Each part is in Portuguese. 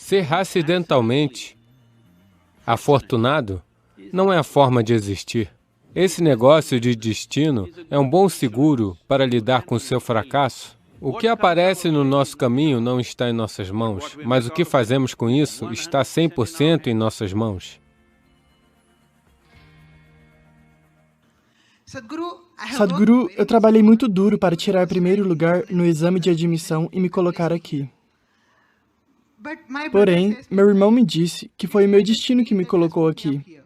Ser acidentalmente afortunado não é a forma de existir. Esse negócio de destino é um bom seguro para lidar com o seu fracasso. O que aparece no nosso caminho não está em nossas mãos, mas o que fazemos com isso está 100% em nossas mãos. Sadhguru, eu trabalhei muito duro para tirar primeiro lugar no exame de admissão e me colocar aqui. Porém, meu irmão me disse que foi o meu destino que me colocou aqui.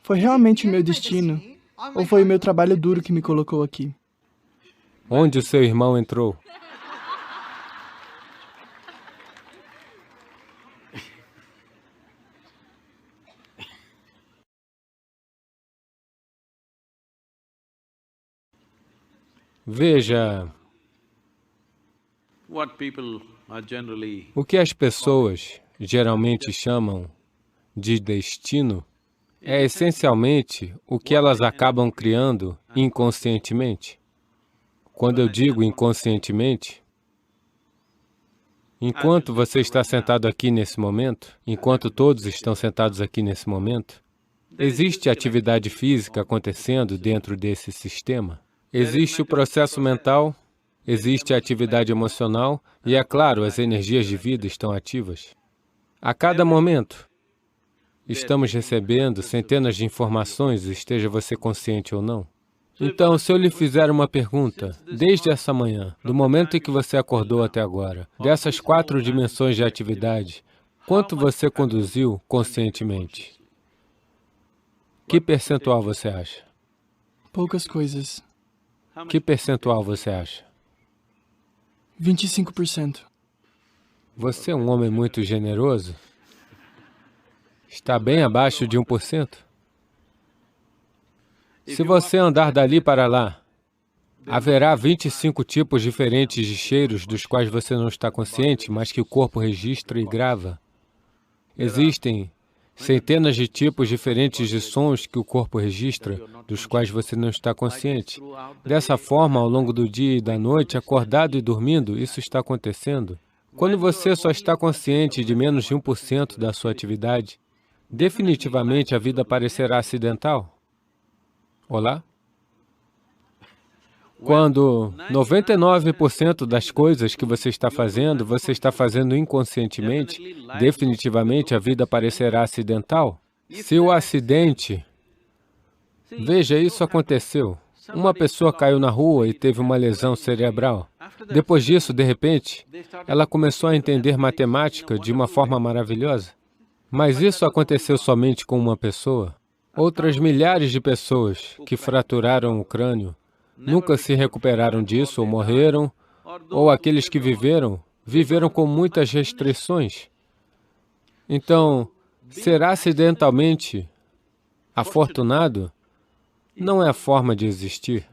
Foi realmente o meu destino? Ou foi o meu trabalho duro que me colocou aqui? Onde o seu irmão entrou? Veja, o que as pessoas geralmente chamam de destino é essencialmente o que elas acabam criando inconscientemente. Quando eu digo inconscientemente, enquanto você está sentado aqui nesse momento, enquanto todos estão sentados aqui nesse momento, existe atividade física acontecendo dentro desse sistema. Existe o processo mental, existe a atividade emocional e, é claro, as energias de vida estão ativas. A cada momento, estamos recebendo centenas de informações, esteja você consciente ou não. Então, se eu lhe fizer uma pergunta, desde essa manhã, do momento em que você acordou até agora, dessas 4 dimensões de atividade, quanto você conduziu conscientemente? Que percentual você acha? Poucas coisas. Que percentual você acha? 25%. Você é um homem muito generoso? Está bem abaixo de 1%. Se você andar dali para lá, haverá 25 tipos diferentes de cheiros dos quais você não está consciente, mas que o corpo registra e grava. Existem centenas de tipos diferentes de sons que o corpo registra, dos quais você não está consciente. Dessa forma, ao longo do dia e da noite, acordado e dormindo, isso está acontecendo. Quando você só está consciente de menos de 1% da sua atividade, definitivamente a vida parecerá acidental. Olá? Quando 99% das coisas que você está fazendo inconscientemente, definitivamente a vida parecerá acidental. Se o acidente... Veja, isso aconteceu. Uma pessoa caiu na rua e teve uma lesão cerebral. Depois disso, de repente, ela começou a entender matemática de uma forma maravilhosa. Mas isso aconteceu somente com uma pessoa. Outras milhares de pessoas que fraturaram o crânio nunca se recuperaram disso ou morreram, ou aqueles que viveram com muitas restrições. Então, ser acidentalmente afortunado não é a forma de existir.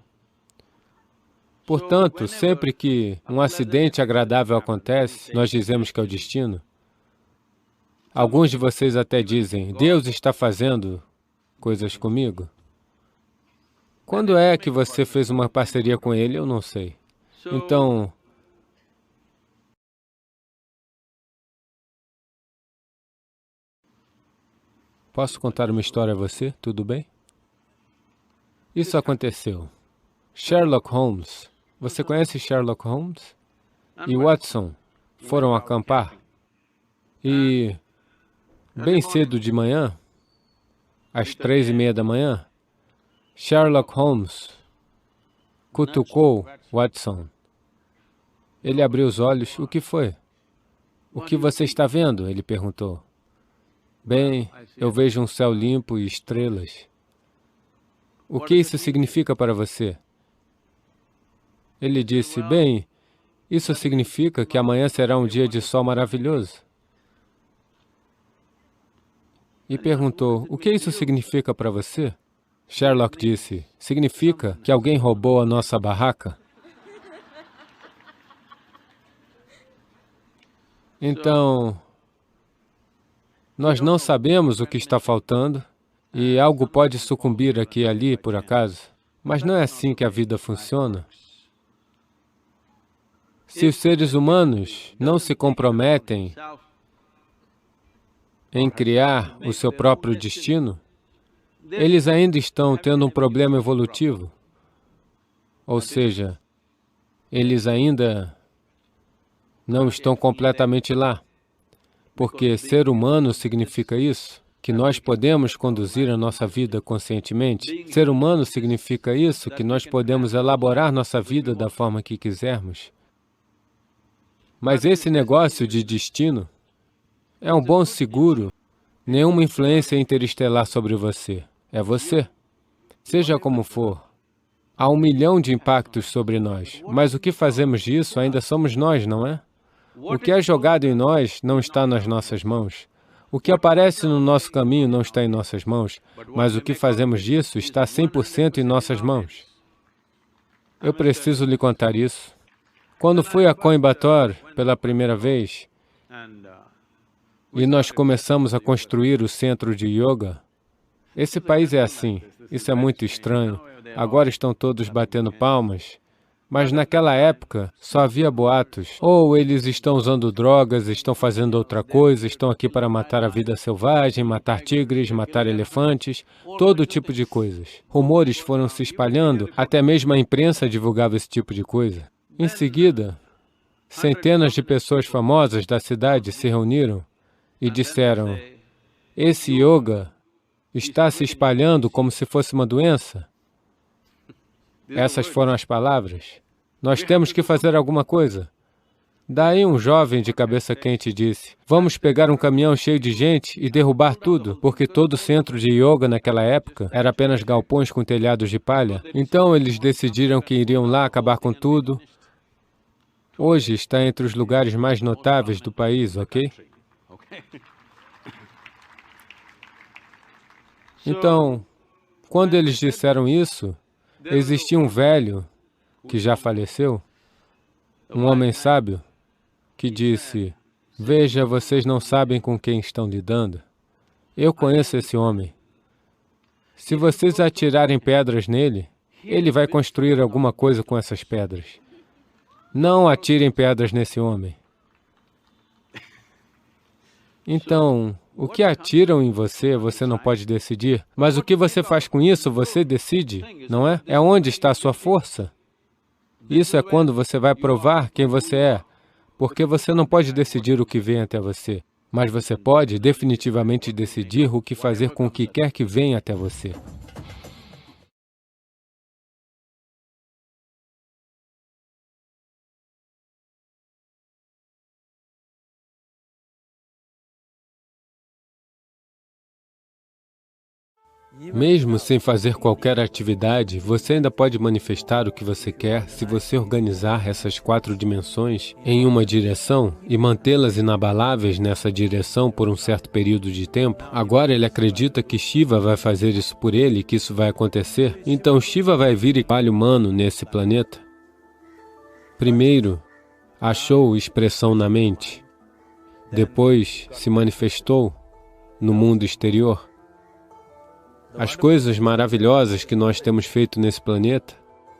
Portanto, sempre que um acidente agradável acontece, nós dizemos que é o destino. Alguns de vocês até dizem, Deus está fazendo coisas comigo. Quando é que você fez uma parceria com Ele, eu não sei. Então, posso contar uma história a você? Tudo bem? Isso aconteceu. Sherlock Holmes, você conhece Sherlock Holmes? E Watson foram acampar. E, bem cedo de manhã, às 3:30 da manhã, Sherlock Holmes cutucou Watson. Ele abriu os olhos. O que foi? O que você está vendo? Ele perguntou. Bem, eu vejo um céu limpo e estrelas. O que isso significa para você? Ele disse, bem, isso significa que amanhã será um dia de sol maravilhoso. E perguntou, o que isso significa para você? Sherlock disse, significa que alguém roubou a nossa barraca. Então, nós não sabemos o que está faltando e algo pode sucumbir aqui e ali, por acaso, mas não é assim que a vida funciona. Se os seres humanos não se comprometem em criar o seu próprio destino, eles ainda estão tendo um problema evolutivo. Ou seja, eles ainda não estão completamente lá. Porque ser humano significa isso, que nós podemos conduzir a nossa vida conscientemente. Ser humano significa isso, que nós podemos elaborar nossa vida da forma que quisermos. Mas esse negócio de destino é um bom seguro, nenhuma influência interestelar sobre você. É você. Seja como for, há 1 milhão de impactos sobre nós, mas o que fazemos disso ainda somos nós, não é? O que é jogado em nós não está nas nossas mãos. O que aparece no nosso caminho não está em nossas mãos, mas o que fazemos disso está 100% em nossas mãos. Eu preciso lhe contar isso. Quando fui a Coimbatore pela primeira vez, e nós começamos a construir o centro de yoga, esse país é assim, isso é muito estranho. Agora estão todos batendo palmas, mas naquela época só havia boatos. Ou eles estão usando drogas, estão fazendo outra coisa, estão aqui para matar a vida selvagem, matar tigres, matar elefantes, todo tipo de coisas. Rumores foram se espalhando, até mesmo a imprensa divulgava esse tipo de coisa. Em seguida, centenas de pessoas famosas da cidade se reuniram e disseram: esse yoga está se espalhando como se fosse uma doença. Essas foram as palavras. Nós temos que fazer alguma coisa. Daí um jovem de cabeça quente disse: vamos pegar um caminhão cheio de gente e derrubar tudo, porque todo centro de yoga naquela época era apenas galpões com telhados de palha. Então eles decidiram que iriam lá acabar com tudo. Hoje está entre os lugares mais notáveis do país, ok? Então, quando eles disseram isso, existia um velho, que já faleceu, um homem sábio, que disse: veja, vocês não sabem com quem estão lidando. Eu conheço esse homem. Se vocês atirarem pedras nele, ele vai construir alguma coisa com essas pedras. Não atirem pedras nesse homem. Então, o que atiram em você, você não pode decidir, mas o que você faz com isso, você decide, não é? É onde está a sua força. Isso é quando você vai provar quem você é, porque você não pode decidir o que vem até você, mas você pode definitivamente decidir o que fazer com o que quer que venha até você. Mesmo sem fazer qualquer atividade, você ainda pode manifestar o que você quer se você organizar essas 4 dimensões em uma direção e mantê-las inabaláveis nessa direção por um certo período de tempo. Agora ele acredita que Shiva vai fazer isso por ele, que isso vai acontecer. Então Shiva vai vir e trabalho humano nesse planeta. Primeiro, achou expressão na mente. Depois, se manifestou no mundo exterior. As coisas maravilhosas que nós temos feito nesse planeta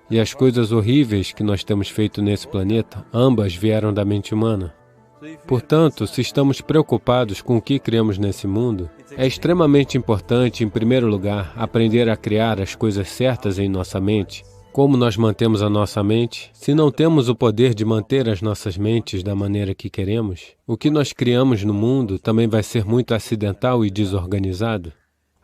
e as coisas horríveis que nós temos feito nesse planeta, ambas vieram da mente humana. Portanto, se estamos preocupados com o que criamos nesse mundo, é extremamente importante, em primeiro lugar, aprender a criar as coisas certas em nossa mente. Como nós mantemos a nossa mente? Se não temos o poder de manter as nossas mentes da maneira que queremos, o que nós criamos no mundo também vai ser muito acidental e desorganizado.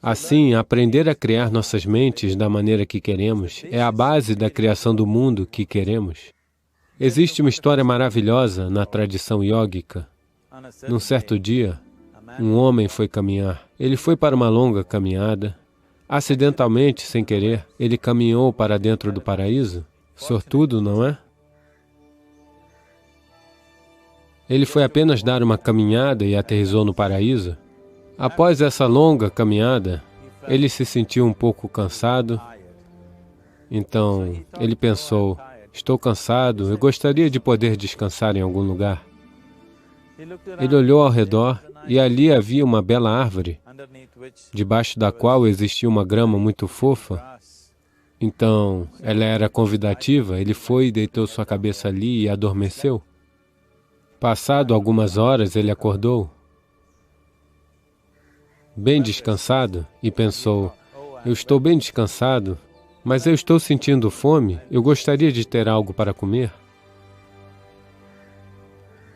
Assim, aprender a criar nossas mentes da maneira que queremos é a base da criação do mundo que queremos. Existe uma história maravilhosa na tradição yógica. Num certo dia, um homem foi caminhar. Ele foi para uma longa caminhada. Acidentalmente, sem querer, ele caminhou para dentro do paraíso. Sortudo, não é? Ele foi apenas dar uma caminhada e aterrissou no paraíso. Após essa longa caminhada, ele se sentiu um pouco cansado. Então, ele pensou: estou cansado, eu gostaria de poder descansar em algum lugar. Ele olhou ao redor e ali havia uma bela árvore, debaixo da qual existia uma grama muito fofa. Então, ela era convidativa, ele foi e deitou sua cabeça ali e adormeceu. Passado algumas horas, ele acordou. bem descansado e pensou, eu estou bem descansado, mas eu estou sentindo fome, eu gostaria de ter algo para comer.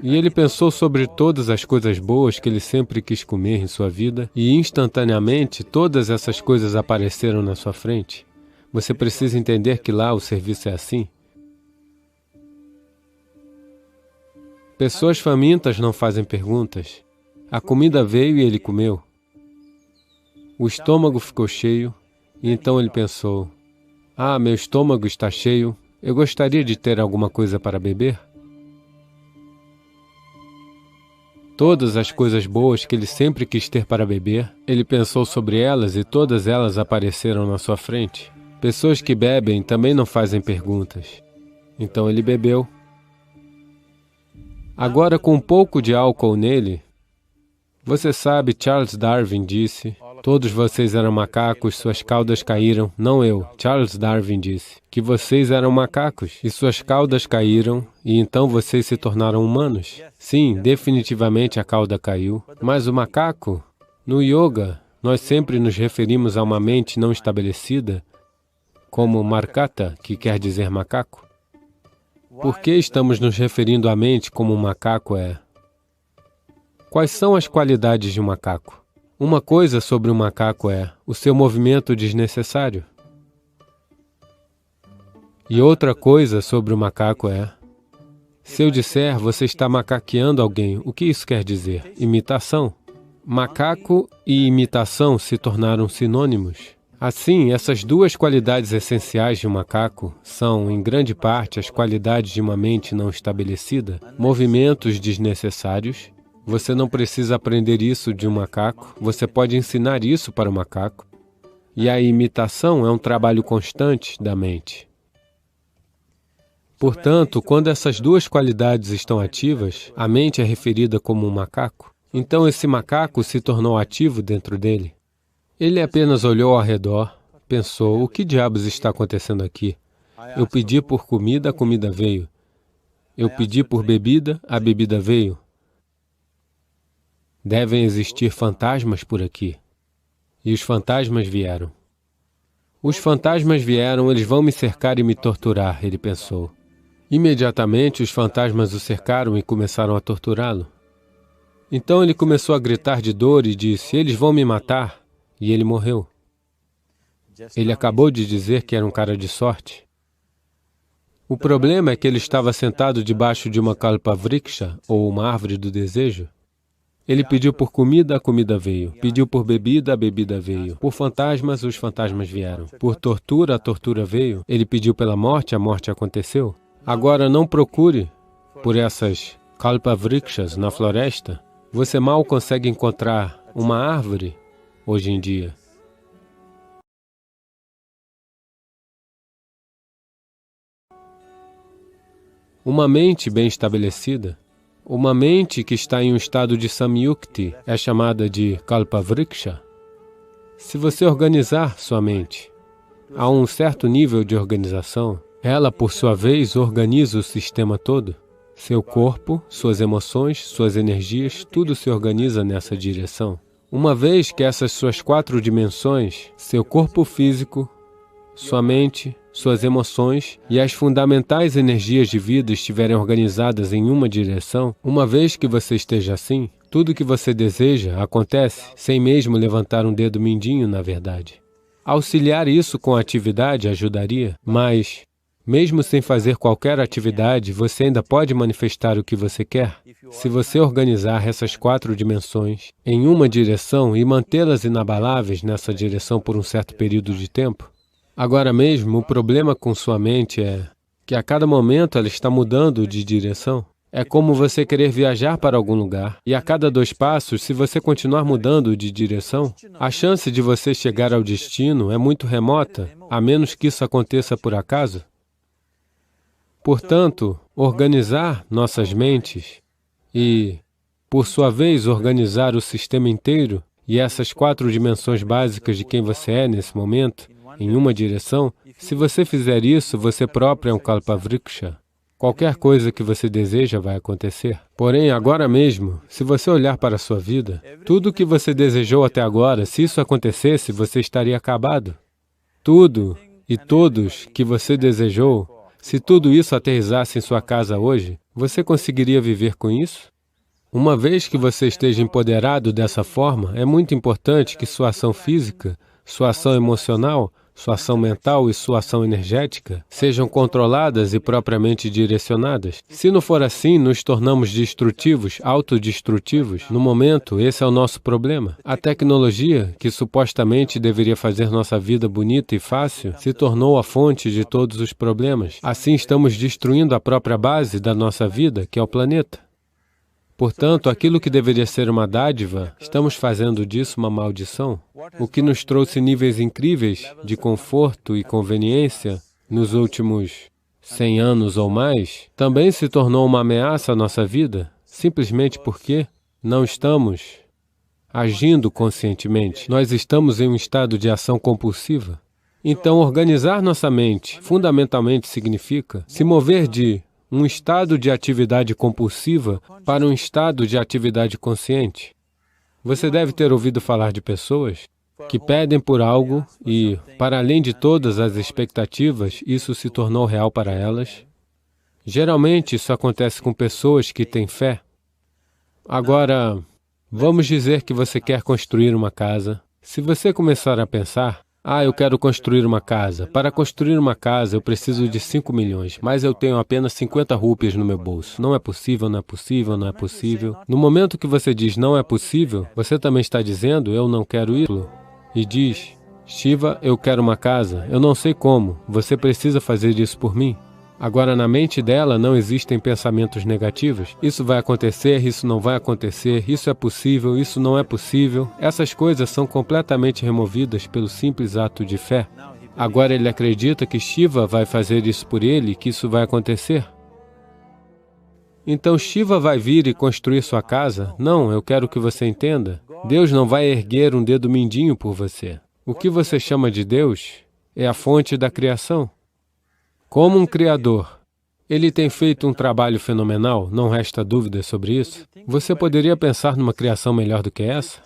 E ele pensou sobre todas as coisas boas que ele sempre quis comer em sua vida e instantaneamente todas essas coisas apareceram na sua frente. Você precisa entender que lá o serviço é assim. Pessoas famintas não fazem perguntas. A comida veio e ele comeu. O estômago ficou cheio e então ele pensou, meu estômago está cheio, eu gostaria de ter alguma coisa para beber. Todas as coisas boas que ele sempre quis ter para beber, ele pensou sobre elas e todas elas apareceram na sua frente. Pessoas que bebem também não fazem perguntas. Então ele bebeu. Agora, com um pouco de álcool nele, você sabe, Charles Darwin disse, todos vocês eram macacos, suas caudas caíram. Não eu, Charles Darwin disse, que vocês eram macacos e suas caudas caíram e então vocês se tornaram humanos. Sim, definitivamente a cauda caiu. Mas o macaco, no yoga, nós sempre nos referimos a uma mente não estabelecida como markata, que quer dizer macaco. Por que estamos nos referindo à mente como um macaco é? Quais são as qualidades de um macaco? Uma coisa sobre um macaco é o seu movimento desnecessário. E outra coisa sobre o macaco é, se eu disser, você está macaqueando alguém, o que isso quer dizer? Imitação. Macaco e imitação se tornaram sinônimos. Assim, essas duas qualidades essenciais de um macaco são, em grande parte, as qualidades de uma mente não estabelecida, movimentos desnecessários. Você não precisa aprender isso de um macaco, você pode ensinar isso para o macaco. E a imitação é um trabalho constante da mente. Portanto, quando essas duas qualidades estão ativas, a mente é referida como um macaco. Então esse macaco se tornou ativo dentro dele. Ele apenas olhou ao redor, pensou, o que diabos está acontecendo aqui? Eu pedi por comida, a comida veio. Eu pedi por bebida, a bebida veio. Devem existir fantasmas por aqui. E os fantasmas vieram. Os fantasmas vieram, eles vão me cercar e me torturar, ele pensou. Imediatamente, os fantasmas o cercaram e começaram a torturá-lo. Então ele começou a gritar de dor e disse, eles vão me matar. E ele morreu. Ele acabou de dizer que era um cara de sorte. O problema é que ele estava sentado debaixo de uma kalpavriksha, ou uma árvore do desejo. Ele pediu por comida, a comida veio. Pediu por bebida, a bebida veio. Por fantasmas, os fantasmas vieram. Por tortura, a tortura veio. Ele pediu pela morte, a morte aconteceu. Agora não procure por essas kalpavrikshas na floresta. Você mal consegue encontrar uma árvore hoje em dia. Uma mente bem estabelecida, uma mente que está em um estado de samyukti é chamada de kalpavriksha. Se você organizar sua mente a um certo nível de organização, ela, por sua vez, organiza o sistema todo. Seu corpo, suas emoções, suas energias, tudo se organiza nessa direção. Uma vez que essas suas 4 dimensões, seu corpo físico, sua mente, suas emoções e as fundamentais energias de vida estiverem organizadas em uma direção, uma vez que você esteja assim, tudo que você deseja acontece sem mesmo levantar um dedo mindinho, na verdade. Auxiliar isso com a atividade ajudaria, mas, mesmo sem fazer qualquer atividade, você ainda pode manifestar o que você quer. Se você organizar essas 4 dimensões em uma direção e mantê-las inabaláveis nessa direção por um certo período de tempo, agora mesmo o problema com sua mente é que a cada momento ela está mudando de direção. É como você querer viajar para algum lugar e a cada 2 passos, se você continuar mudando de direção, a chance de você chegar ao destino é muito remota, a menos que isso aconteça por acaso. Portanto, organizar nossas mentes e, por sua vez, organizar o sistema inteiro e essas 4 dimensões básicas de quem você é nesse momento, em uma direção, se você fizer isso, você próprio é um kalpavriksha. Qualquer coisa que você deseja vai acontecer. Porém, agora mesmo, se você olhar para a sua vida, tudo o que você desejou até agora, se isso acontecesse, você estaria acabado. Tudo e todos que você desejou, se tudo isso aterrissasse em sua casa hoje, você conseguiria viver com isso? Uma vez que você esteja empoderado dessa forma, é muito importante que sua ação física, sua ação emocional, sua ação mental e sua ação energética sejam controladas e propriamente direcionadas. Se não for assim, nos tornamos destrutivos, autodestrutivos. No momento, esse é o nosso problema. A tecnologia, que supostamente deveria fazer nossa vida bonita e fácil, se tornou a fonte de todos os problemas. Assim, estamos destruindo a própria base da nossa vida, que é o planeta. Portanto, aquilo que deveria ser uma dádiva, estamos fazendo disso uma maldição. O que nos trouxe níveis incríveis de conforto e conveniência nos últimos 100 anos ou mais, também se tornou uma ameaça à nossa vida, simplesmente porque não estamos agindo conscientemente. Nós estamos em um estado de ação compulsiva. Então, organizar nossa mente, fundamentalmente, significa se mover de um estado de atividade compulsiva para um estado de atividade consciente. Você deve ter ouvido falar de pessoas que pedem por algo e, para além de todas as expectativas, isso se tornou real para elas. Geralmente, isso acontece com pessoas que têm fé. Agora, vamos dizer que você quer construir uma casa. Se você começar a pensar, eu quero construir uma casa. Para construir uma casa, eu preciso de 5 milhões, mas eu tenho apenas 50 rúpias no meu bolso. Não é possível, não é possível, não é possível. No momento que você diz não é possível, você também está dizendo eu não quero isso. E diz, Shiva, eu quero uma casa. Eu não sei como. Você precisa fazer isso por mim. Agora, na mente dela não existem pensamentos negativos. Isso vai acontecer, isso não vai acontecer, isso é possível, isso não é possível. Essas coisas são completamente removidas pelo simples ato de fé. Agora ele acredita que Shiva vai fazer isso por ele e que isso vai acontecer. Então Shiva vai vir e construir sua casa? Não, eu quero que você entenda. Deus não vai erguer um dedo mindinho por você. O que você chama de Deus é a fonte da criação. Como um criador, ele tem feito um trabalho fenomenal, não resta dúvida sobre isso. Você poderia pensar numa criação melhor do que essa?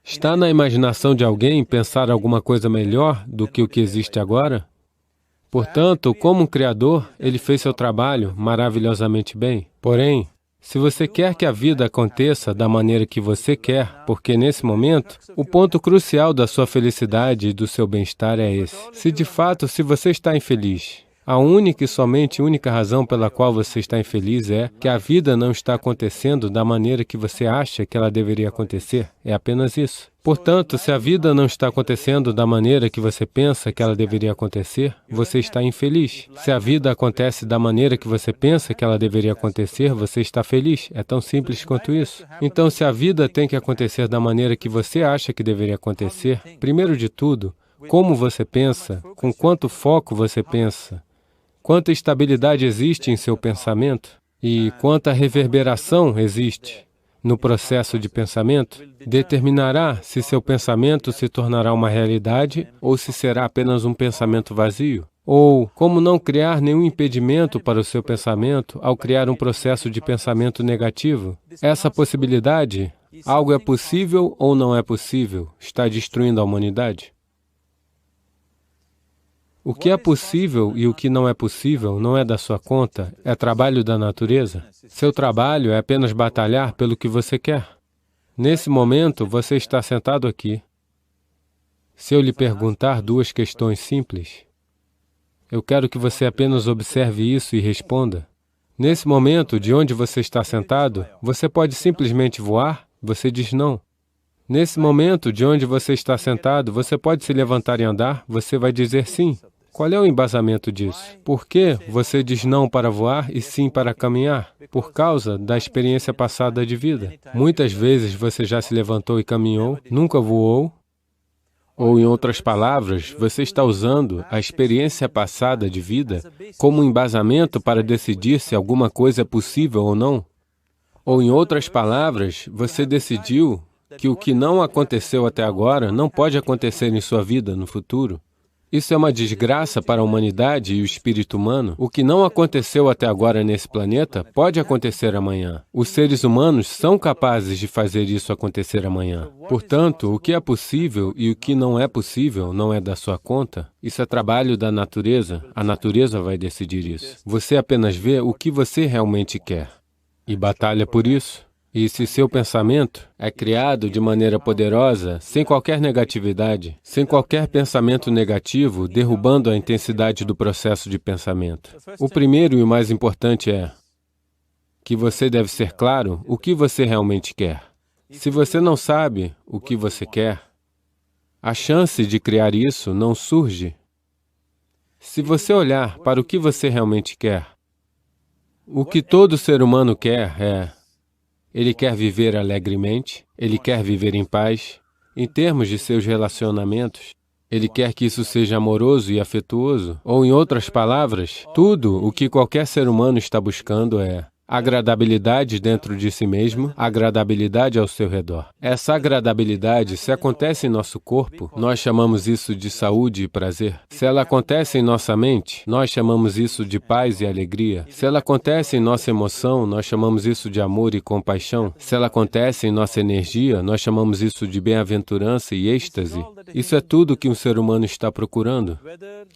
Está na imaginação de alguém pensar alguma coisa melhor do que o que existe agora? Portanto, como um criador, ele fez seu trabalho maravilhosamente bem. Porém, se você quer que a vida aconteça da maneira que você quer, porque nesse momento, o ponto crucial da sua felicidade e do seu bem-estar é esse. Se de fato, se você está infeliz, a única e somente única razão pela qual você está infeliz é que a vida não está acontecendo da maneira que você acha que ela deveria acontecer. É apenas isso. Portanto, se a vida não está acontecendo da maneira que você pensa que ela deveria acontecer, você está infeliz. Se a vida acontece da maneira que você pensa que ela deveria acontecer, você está feliz. É tão simples quanto isso. Então, se a vida tem que acontecer da maneira que você acha que deveria acontecer, primeiro de tudo, como você pensa, com quanto foco você pensa, quanta estabilidade existe em seu pensamento e quanta reverberação existe no processo de pensamento, determinará se seu pensamento se tornará uma realidade ou se será apenas um pensamento vazio. Ou como não criar nenhum impedimento para o seu pensamento ao criar um processo de pensamento negativo. Essa possibilidade, algo é possível ou não é possível, está destruindo a humanidade. O que é possível e o que não é possível não é da sua conta, é trabalho da natureza. Seu trabalho é apenas batalhar pelo que você quer. Nesse momento, você está sentado aqui. Se eu lhe perguntar 2 questões simples, eu quero que você apenas observe isso e responda. Nesse momento, de onde você está sentado, você pode simplesmente voar? Você diz não. Nesse momento, de onde você está sentado, você pode se levantar e andar? Você vai dizer sim. Qual é o embasamento disso? Por que você diz não para voar e sim para caminhar? Por causa da experiência passada de vida. Muitas vezes você já se levantou e caminhou, nunca voou. Ou, em outras palavras, você está usando a experiência passada de vida como embasamento para decidir se alguma coisa é possível ou não. Ou, em outras palavras, você decidiu que o que não aconteceu até agora não pode acontecer em sua vida no futuro. Isso é uma desgraça para a humanidade e o espírito humano. O que não aconteceu até agora nesse planeta pode acontecer amanhã. Os seres humanos são capazes de fazer isso acontecer amanhã. Portanto, o que é possível e o que não é possível não é da sua conta. Isso é trabalho da natureza. A natureza vai decidir isso. Você apenas vê o que você realmente quer e batalha por isso. E se seu pensamento é criado de maneira poderosa, sem qualquer negatividade, sem qualquer pensamento negativo, derrubando a intensidade do processo de pensamento. O primeiro e o mais importante é que você deve ser claro o que você realmente quer. Se você não sabe o que você quer, a chance de criar isso não surge. Se você olhar para o que você realmente quer, o que todo ser humano quer é: ele quer viver alegremente, ele quer viver em paz, em termos de seus relacionamentos. Ele quer que isso seja amoroso e afetuoso. Ou, em outras palavras, tudo o que qualquer ser humano está buscando é agradabilidade dentro de si mesmo, agradabilidade ao seu redor. Essa agradabilidade, se acontece em nosso corpo, nós chamamos isso de saúde e prazer. Se ela acontece em nossa mente, nós chamamos isso de paz e alegria. Se ela acontece em nossa emoção, nós chamamos isso de amor e compaixão. Se ela acontece em nossa energia, nós chamamos isso de bem-aventurança e êxtase. Isso é tudo que um ser humano está procurando.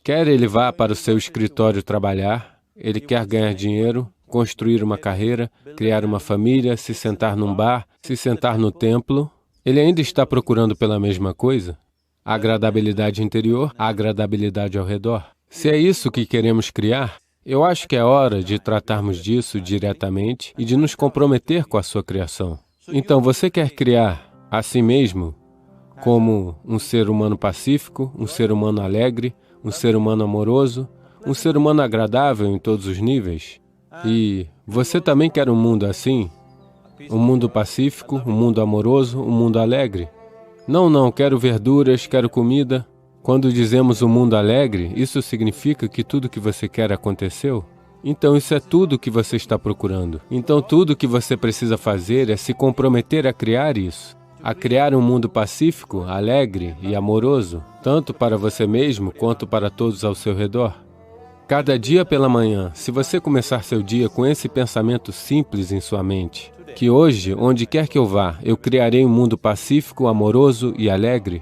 Quer ele vá para o seu escritório trabalhar, ele quer ganhar dinheiro, construir uma carreira, criar uma família, se sentar num bar, se sentar no templo, ele ainda está procurando pela mesma coisa? A agradabilidade interior, a agradabilidade ao redor. Se é isso que queremos criar, eu acho que é hora de tratarmos disso diretamente e de nos comprometer com a sua criação. Então, você quer criar a si mesmo como um ser humano pacífico, um ser humano alegre, um ser humano amoroso, um ser humano agradável em todos os níveis? E você também quer um mundo assim? Um mundo pacífico, um mundo amoroso, um mundo alegre? Não, quero verduras, quero comida. Quando dizemos um mundo alegre, isso significa que tudo que você quer aconteceu? Então isso é tudo que você está procurando. Então tudo que você precisa fazer é se comprometer a criar isso. A criar um mundo pacífico, alegre e amoroso, tanto para você mesmo quanto para todos ao seu redor. Cada dia pela manhã, se você começar seu dia com esse pensamento simples em sua mente, que hoje, onde quer que eu vá, eu criarei um mundo pacífico, amoroso e alegre.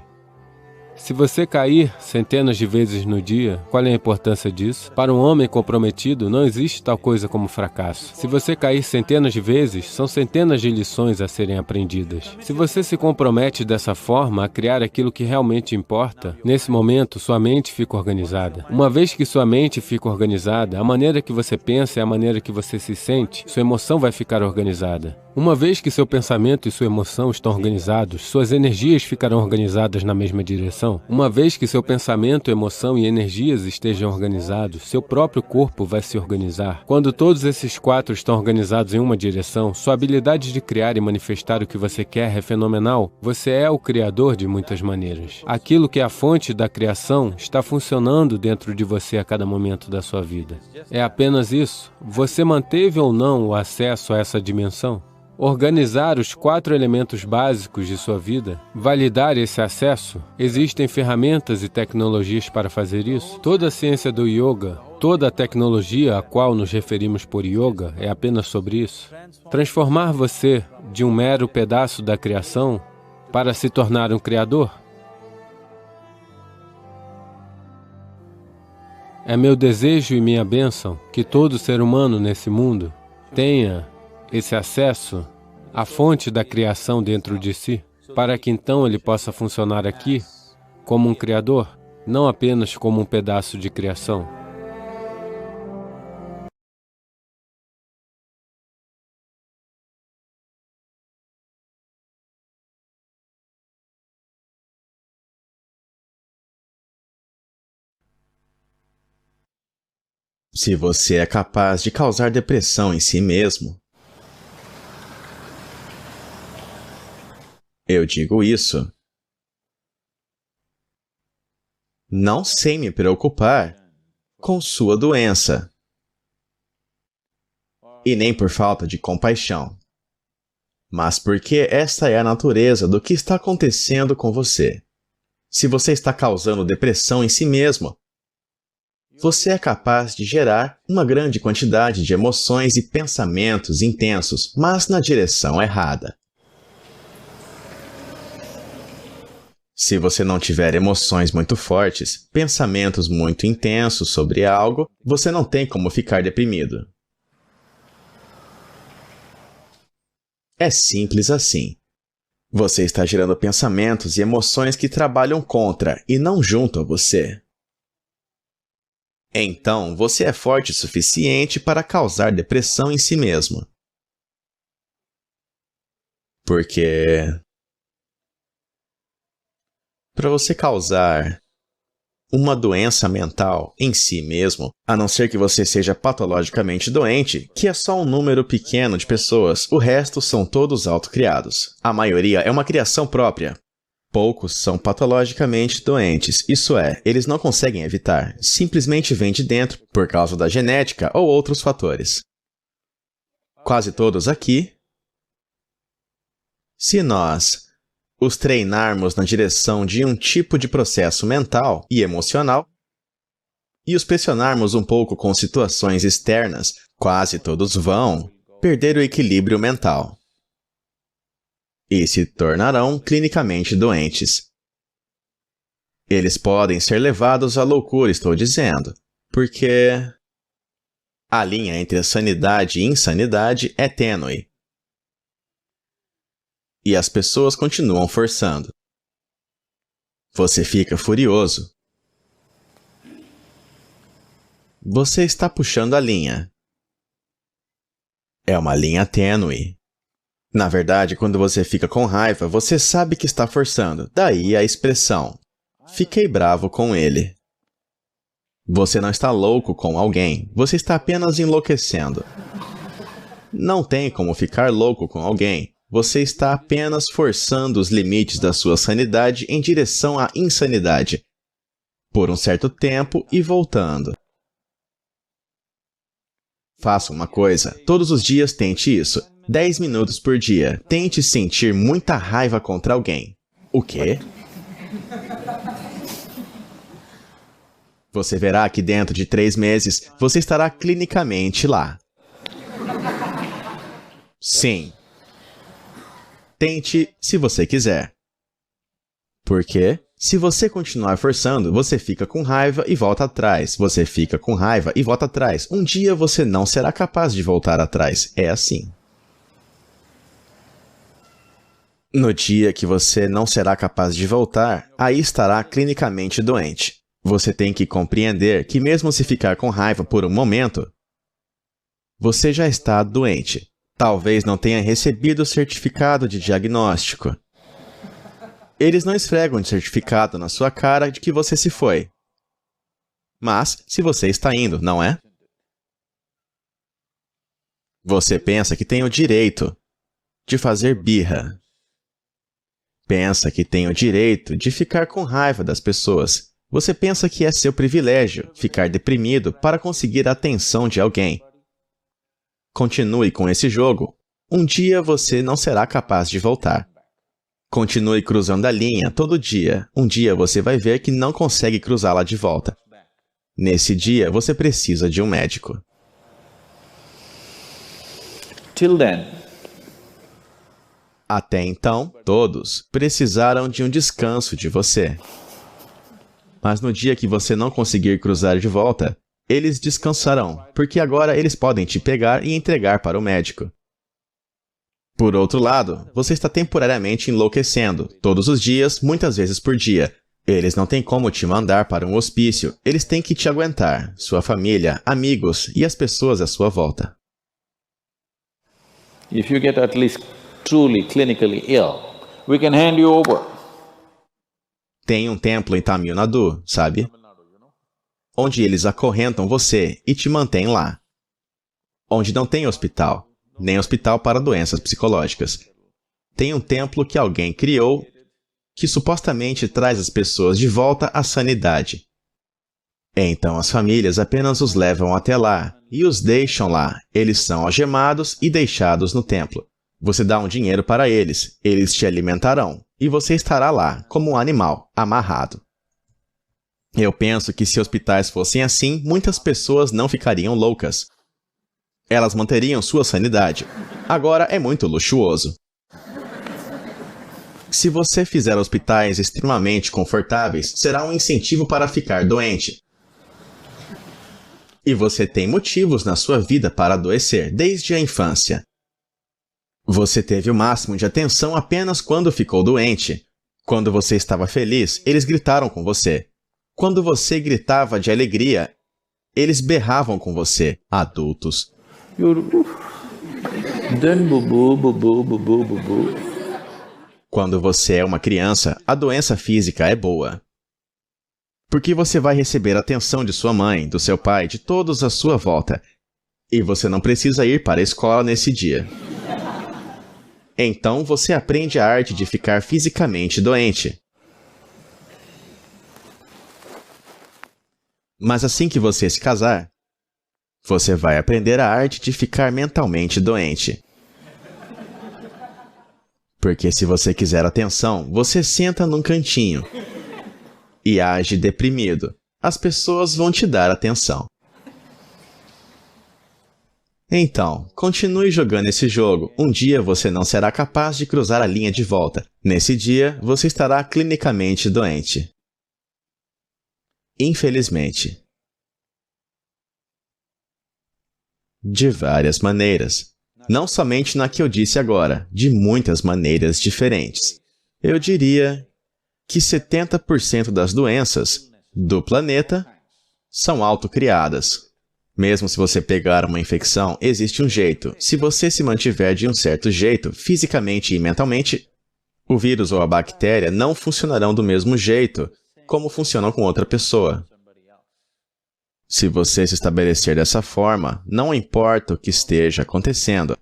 Se você cair centenas de vezes no dia, qual é a importância disso? Para um homem comprometido, não existe tal coisa como fracasso. Se você cair centenas de vezes, são centenas de lições a serem aprendidas. Se você se compromete dessa forma a criar aquilo que realmente importa, nesse momento sua mente fica organizada. Uma vez que sua mente fica organizada, a maneira que você pensa é a maneira que você se sente, sua emoção vai ficar organizada. Uma vez que seu pensamento e sua emoção estão organizados, suas energias ficarão organizadas na mesma direção. Uma vez que seu pensamento, emoção e energias estejam organizados, seu próprio corpo vai se organizar. Quando todos esses quatro estão organizados em uma direção, sua habilidade de criar e manifestar o que você quer é fenomenal. Você é o criador de muitas maneiras. Aquilo que é a fonte da criação está funcionando dentro de você a cada momento da sua vida. É apenas isso. Você manteve ou não o acesso a essa dimensão? Organizar os 4 elementos básicos de sua vida, validar esse acesso, existem ferramentas e tecnologias para fazer isso. Toda a ciência do yoga, toda a tecnologia a qual nos referimos por yoga é apenas sobre isso. Transformar você de um mero pedaço da criação para se tornar um criador. É meu desejo e minha bênção que todo ser humano nesse mundo tenha esse acesso à fonte da criação dentro de si, para que então ele possa funcionar aqui como um criador, não apenas como um pedaço de criação. Se você é capaz de causar depressão em si mesmo, eu digo isso não sem me preocupar com sua doença, e nem por falta de compaixão, mas porque esta é a natureza do que está acontecendo com você. se você está causando depressão em si mesmo. Você é capaz de gerar uma grande quantidade de emoções e pensamentos intensos, mas na direção errada. Se você não tiver emoções muito fortes, pensamentos muito intensos sobre algo, você não tem como ficar deprimido. É simples assim. Você está gerando pensamentos e emoções que trabalham contra e não junto a você. Então, você é forte o suficiente para causar depressão em si mesmo. Porque para você causar uma doença mental em si mesmo, a não ser que você seja patologicamente doente, que é só um número pequeno de pessoas, o resto são todos autocriados. A maioria é uma criação própria. Poucos são patologicamente doentes, isso é, eles não conseguem evitar, simplesmente vêm de dentro por causa da genética ou outros fatores. Quase todos aqui, se nós os treinarmos na direção de um tipo de processo mental e emocional, e os pressionarmos um pouco com situações externas, quase todos vão perder o equilíbrio mental. E se tornarão clinicamente doentes. Eles podem ser levados à loucura, estou dizendo, porque a linha entre a sanidade e insanidade é tênue. E as pessoas continuam forçando. Você fica furioso. Você está puxando a linha. É uma linha tênue. Na verdade, quando você fica com raiva, você sabe que está forçando. Daí a expressão, fiquei bravo com ele. Você não está louco com alguém, você está apenas enlouquecendo. Não tem como ficar louco com alguém. Você está apenas forçando os limites da sua sanidade em direção à insanidade, por um certo tempo e voltando. Faça uma coisa, todos os dias tente isso. 10 minutos por dia. Tente sentir muita raiva contra alguém. O quê? Você verá que dentro de 3 meses, você estará clinicamente lá. Sim. Tente se você quiser. Porque, se você continuar forçando, você fica com raiva e volta atrás. Você fica com raiva e volta atrás. Um dia você não será capaz de voltar atrás. É assim. No dia que você não será capaz de voltar, aí estará clinicamente doente. Você tem que compreender que mesmo se ficar com raiva por um momento, você já está doente. Talvez não tenha recebido o certificado de diagnóstico. Eles não esfregam de certificado na sua cara de que você se foi. Mas, se você está indo, não é? Você pensa que tem o direito de fazer birra. Pensa que tem o direito de ficar com raiva das pessoas. Você pensa que é seu privilégio ficar deprimido para conseguir a atenção de alguém. Continue com esse jogo. Um dia você não será capaz de voltar. Continue cruzando a linha todo dia. Um dia você vai ver que não consegue cruzá-la de volta. Nesse dia, você precisa de um médico. Till then. Até então, todos precisaram de um descanso de você. Mas no dia que você não conseguir cruzar de volta, eles descansarão, porque agora eles podem te pegar e entregar para o médico. Por outro lado, você está temporariamente enlouquecendo, todos os dias, muitas vezes por dia. Eles não têm como te mandar para um hospício, eles têm que te aguentar, sua família, amigos e as pessoas à sua volta. If you get at least truly clinically ill, we can hand you over. Tem um templo em Tamil Nadu, sabe? Onde eles acorrentam você e te mantêm lá. Onde não tem hospital, nem hospital para doenças psicológicas. Tem um templo que alguém criou que supostamente traz as pessoas de volta à sanidade. Então as famílias apenas os levam até lá e os deixam lá. Eles são algemados e deixados no templo. Você dá um dinheiro para eles, eles te alimentarão. e você estará lá, como um animal, amarrado. Eu penso que se hospitais fossem assim, muitas pessoas não ficariam loucas. Elas manteriam sua sanidade. Agora é muito luxuoso. Se você fizer hospitais extremamente confortáveis, será um incentivo para ficar doente. E você tem motivos na sua vida para adoecer, desde a infância. Você teve o máximo de atenção apenas quando ficou doente. Quando você estava feliz, eles gritaram com você. Quando você gritava de alegria, eles berravam com você, adultos. Quando você é uma criança, a doença física é boa. Porque você vai receber a atenção de sua mãe, do seu pai, de todos à sua volta. E você não precisa ir para a escola nesse dia. Então você aprende a arte de ficar fisicamente doente. Mas assim que você se casar, você vai aprender a arte de ficar mentalmente doente. Porque se você quiser atenção, você senta num cantinho e age deprimido. As pessoas vão te dar atenção. Então, continue jogando esse jogo. Um dia você não será capaz de cruzar a linha de volta. Nesse dia, você estará clinicamente doente. Infelizmente. De várias maneiras. Não somente na que eu disse agora, de muitas maneiras diferentes. Eu diria que 70% das doenças do planeta são autocriadas. Mesmo se você pegar uma infecção, existe um jeito. Se você se mantiver de um certo jeito, fisicamente e mentalmente, o vírus ou a bactéria não funcionarão do mesmo jeito como funcionam com outra pessoa. Se você se estabelecer dessa forma, não importa o que esteja acontecendo.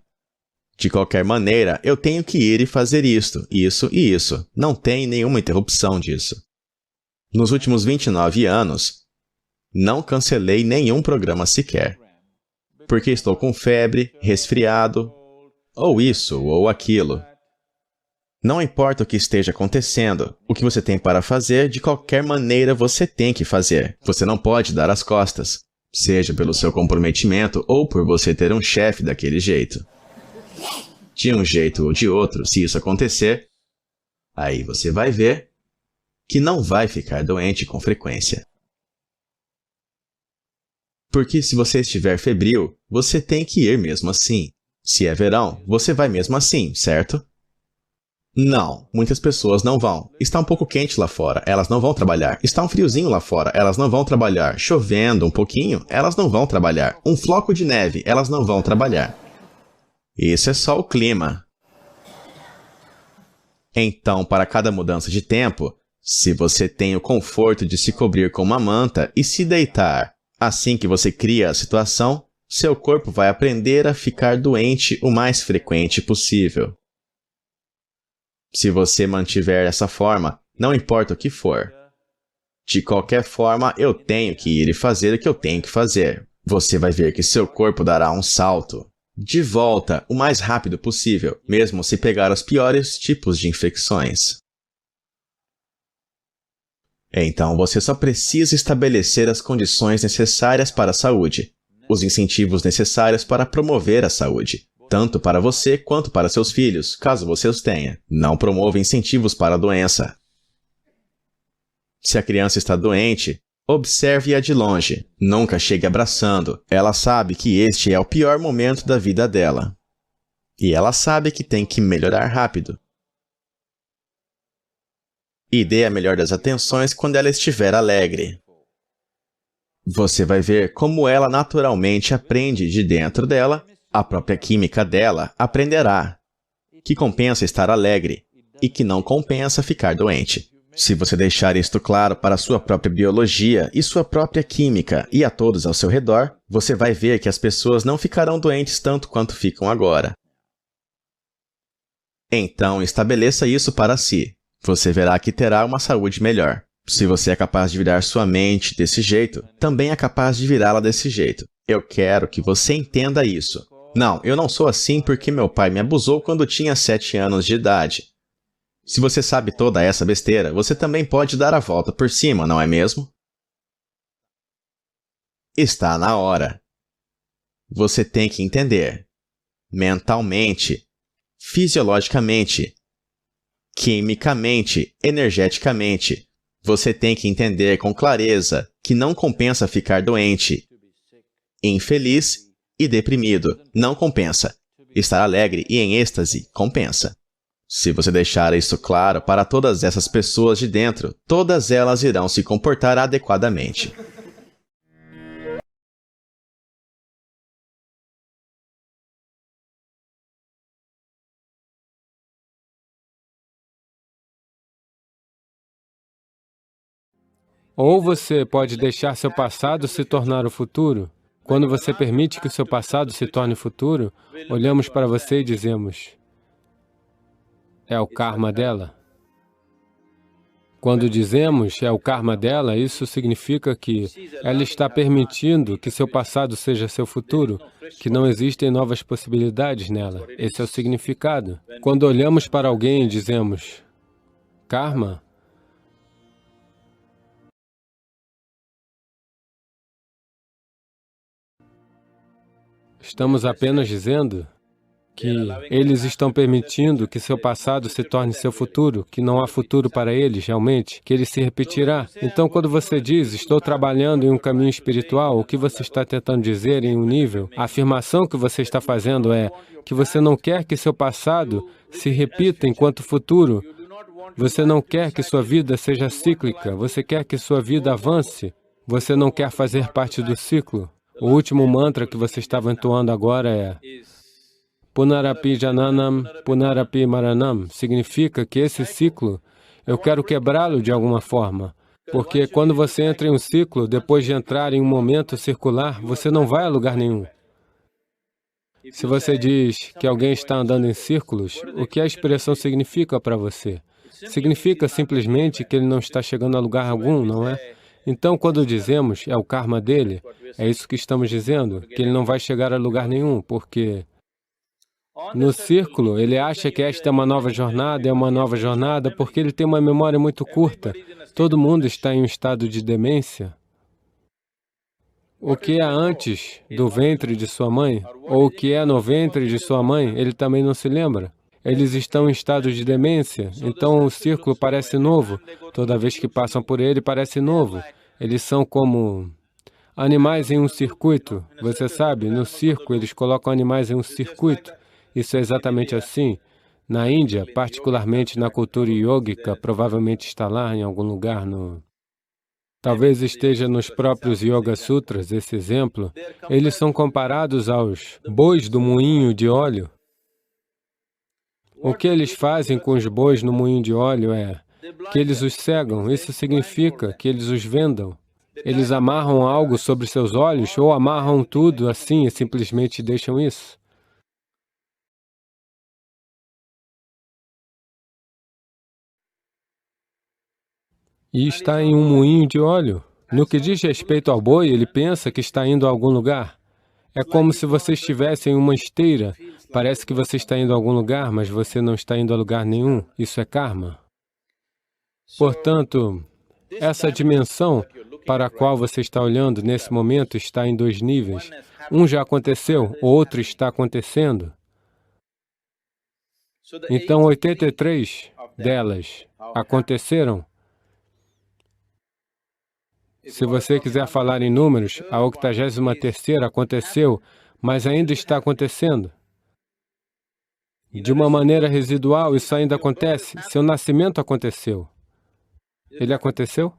De qualquer maneira, eu tenho que ir e fazer isto, isso e isso. Não tem nenhuma interrupção disso. Nos últimos 29 anos, não cancelei nenhum programa sequer. Porque estou com febre, resfriado, ou isso ou aquilo. Não importa o que esteja acontecendo, o que você tem para fazer, de qualquer maneira você tem que fazer. Você não pode dar as costas, seja pelo seu comprometimento ou por você ter um chefe daquele jeito. De um jeito ou de outro, se isso acontecer, aí você vai ver que não vai ficar doente com frequência. Porque se você estiver febril, você tem que ir mesmo assim. Se é verão, você vai mesmo assim, certo? Não, muitas pessoas não vão. Está um pouco quente lá fora, elas não vão trabalhar. Está um friozinho lá fora, elas não vão trabalhar. Chovendo um pouquinho, elas não vão trabalhar. Um floco de neve, elas não vão trabalhar. Isso é só o clima. Então, para cada mudança de tempo, se você tem o conforto de se cobrir com uma manta e se deitar, assim que você cria a situação, seu corpo vai aprender a ficar doente o mais frequente possível. Se você mantiver essa forma, não importa o que for. De qualquer forma, eu tenho que ir e fazer o que eu tenho que fazer. Você vai ver que seu corpo dará um salto de volta o mais rápido possível, mesmo se pegar os piores tipos de infecções. Então, você só precisa estabelecer as condições necessárias para a saúde, os incentivos necessários para promover a saúde. Tanto para você quanto para seus filhos, caso você os tenha. Não promova incentivos para a doença. Se a criança está doente, observe-a de longe. Nunca chegue abraçando. Ela sabe que este é o pior momento da vida dela. E ela sabe que tem que melhorar rápido. E dê a melhor das atenções quando ela estiver alegre. Você vai ver como ela naturalmente aprende de dentro dela. A própria química dela aprenderá que compensa estar alegre e que não compensa ficar doente. Se você deixar isto claro para a sua própria biologia e sua própria química e a todos ao seu redor, você vai ver que as pessoas não ficarão doentes tanto quanto ficam agora. Então, estabeleça isso para si. Você verá que terá uma saúde melhor. Se você é capaz de virar sua mente desse jeito, também é capaz de virá-la desse jeito. Eu quero que você entenda isso. Não, eu não sou assim porque meu pai me abusou quando tinha 7 anos de idade. Se você sabe toda essa besteira, você também pode dar a volta por cima, não é mesmo? Está na hora. Você tem que entender. Mentalmente, fisiologicamente, quimicamente, energeticamente. Você tem que entender com clareza que não compensa ficar doente, infeliz e deprimido. Não compensa. Estar alegre e em êxtase compensa. Se você deixar isso claro para todas essas pessoas de dentro, todas elas irão se comportar adequadamente. Ou você pode deixar seu passado se tornar o futuro. Quando você permite que o seu passado se torne o futuro, olhamos para você e dizemos, é o karma dela. Quando dizemos é o karma dela, isso significa que ela está permitindo que seu passado seja seu futuro, que não existem novas possibilidades nela. Esse é o significado. Quando olhamos para alguém e dizemos, karma, estamos apenas dizendo que eles estão permitindo que seu passado se torne seu futuro, que não há futuro para eles realmente, que ele se repetirá. Então, quando você diz, estou trabalhando em um caminho espiritual, o que você está tentando dizer em um nível, a afirmação que você está fazendo é que você não quer que seu passado se repita enquanto futuro. Você não quer que sua vida seja cíclica, você quer que sua vida avance. Você não quer fazer parte do ciclo. O último mantra que você estava entoando agora é Punarapi Jananam, Punarapi Maranam. Significa que esse ciclo, eu quero quebrá-lo de alguma forma. Porque quando você entra em um ciclo, depois de entrar em um momento circular, você não vai a lugar nenhum. Se você diz que alguém está andando em círculos, o que a expressão significa para você? Significa simplesmente que ele não está chegando a lugar algum, não é? Então, quando dizemos é o karma dele, é isso que estamos dizendo, que ele não vai chegar a lugar nenhum, porque no círculo, ele acha que esta é uma nova jornada, porque ele tem uma memória muito curta. Todo mundo está em um estado de demência. O que é antes do ventre de sua mãe, ou o que é no ventre de sua mãe, ele também não se lembra. Eles estão em estado de demência, então o círculo parece novo. Toda vez que passam por ele, parece novo. Eles são como animais em um circuito. Você sabe, no circo, eles colocam animais em um circuito. Isso é exatamente assim. Na Índia, particularmente na cultura yógica, provavelmente está lá em algum lugar no... Talvez esteja nos próprios Yoga Sutras, esse exemplo. Eles são comparados aos bois do moinho de óleo. O que eles fazem com os bois no moinho de óleo é que eles os cegam. Isso significa que eles os vendam. Eles amarram algo sobre seus olhos ou amarram tudo assim e simplesmente deixam isso. E está em um moinho de óleo. No que diz respeito ao boi, ele pensa que está indo a algum lugar. É como se você estivesse em uma esteira. Parece que você está indo a algum lugar, mas você não está indo a lugar nenhum. Isso é karma. Portanto, essa dimensão para a qual você está olhando nesse momento está em dois níveis. Um já aconteceu, o outro está acontecendo. Então, 83 delas aconteceram. Se você quiser falar em números, a 83ª aconteceu, mas ainda está acontecendo. De uma maneira residual, isso ainda acontece. Seu nascimento aconteceu. Ele aconteceu?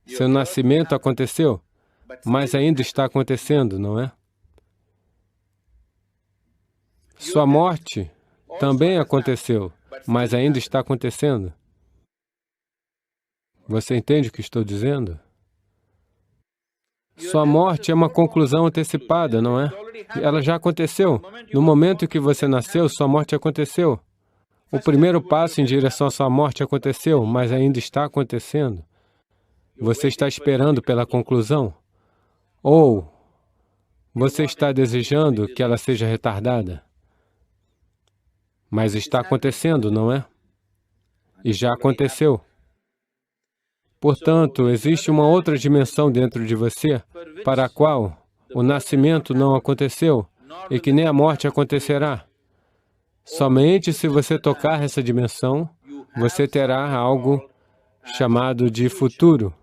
Seu nascimento aconteceu, mas ainda está acontecendo, não é? Sua morte também aconteceu, mas ainda está acontecendo. Você entende o que estou dizendo? Sua morte é uma conclusão antecipada, não é? Ela já aconteceu. No momento em que você nasceu, sua morte aconteceu. O primeiro passo em direção à sua morte aconteceu, mas ainda está acontecendo. Você está esperando pela conclusão? Ou você está desejando que ela seja retardada? Mas está acontecendo, não é? E já aconteceu. Portanto, existe uma outra dimensão dentro de você para a qual o nascimento não aconteceu e que nem a morte acontecerá. Somente se você tocar essa dimensão, você terá algo chamado de futuro.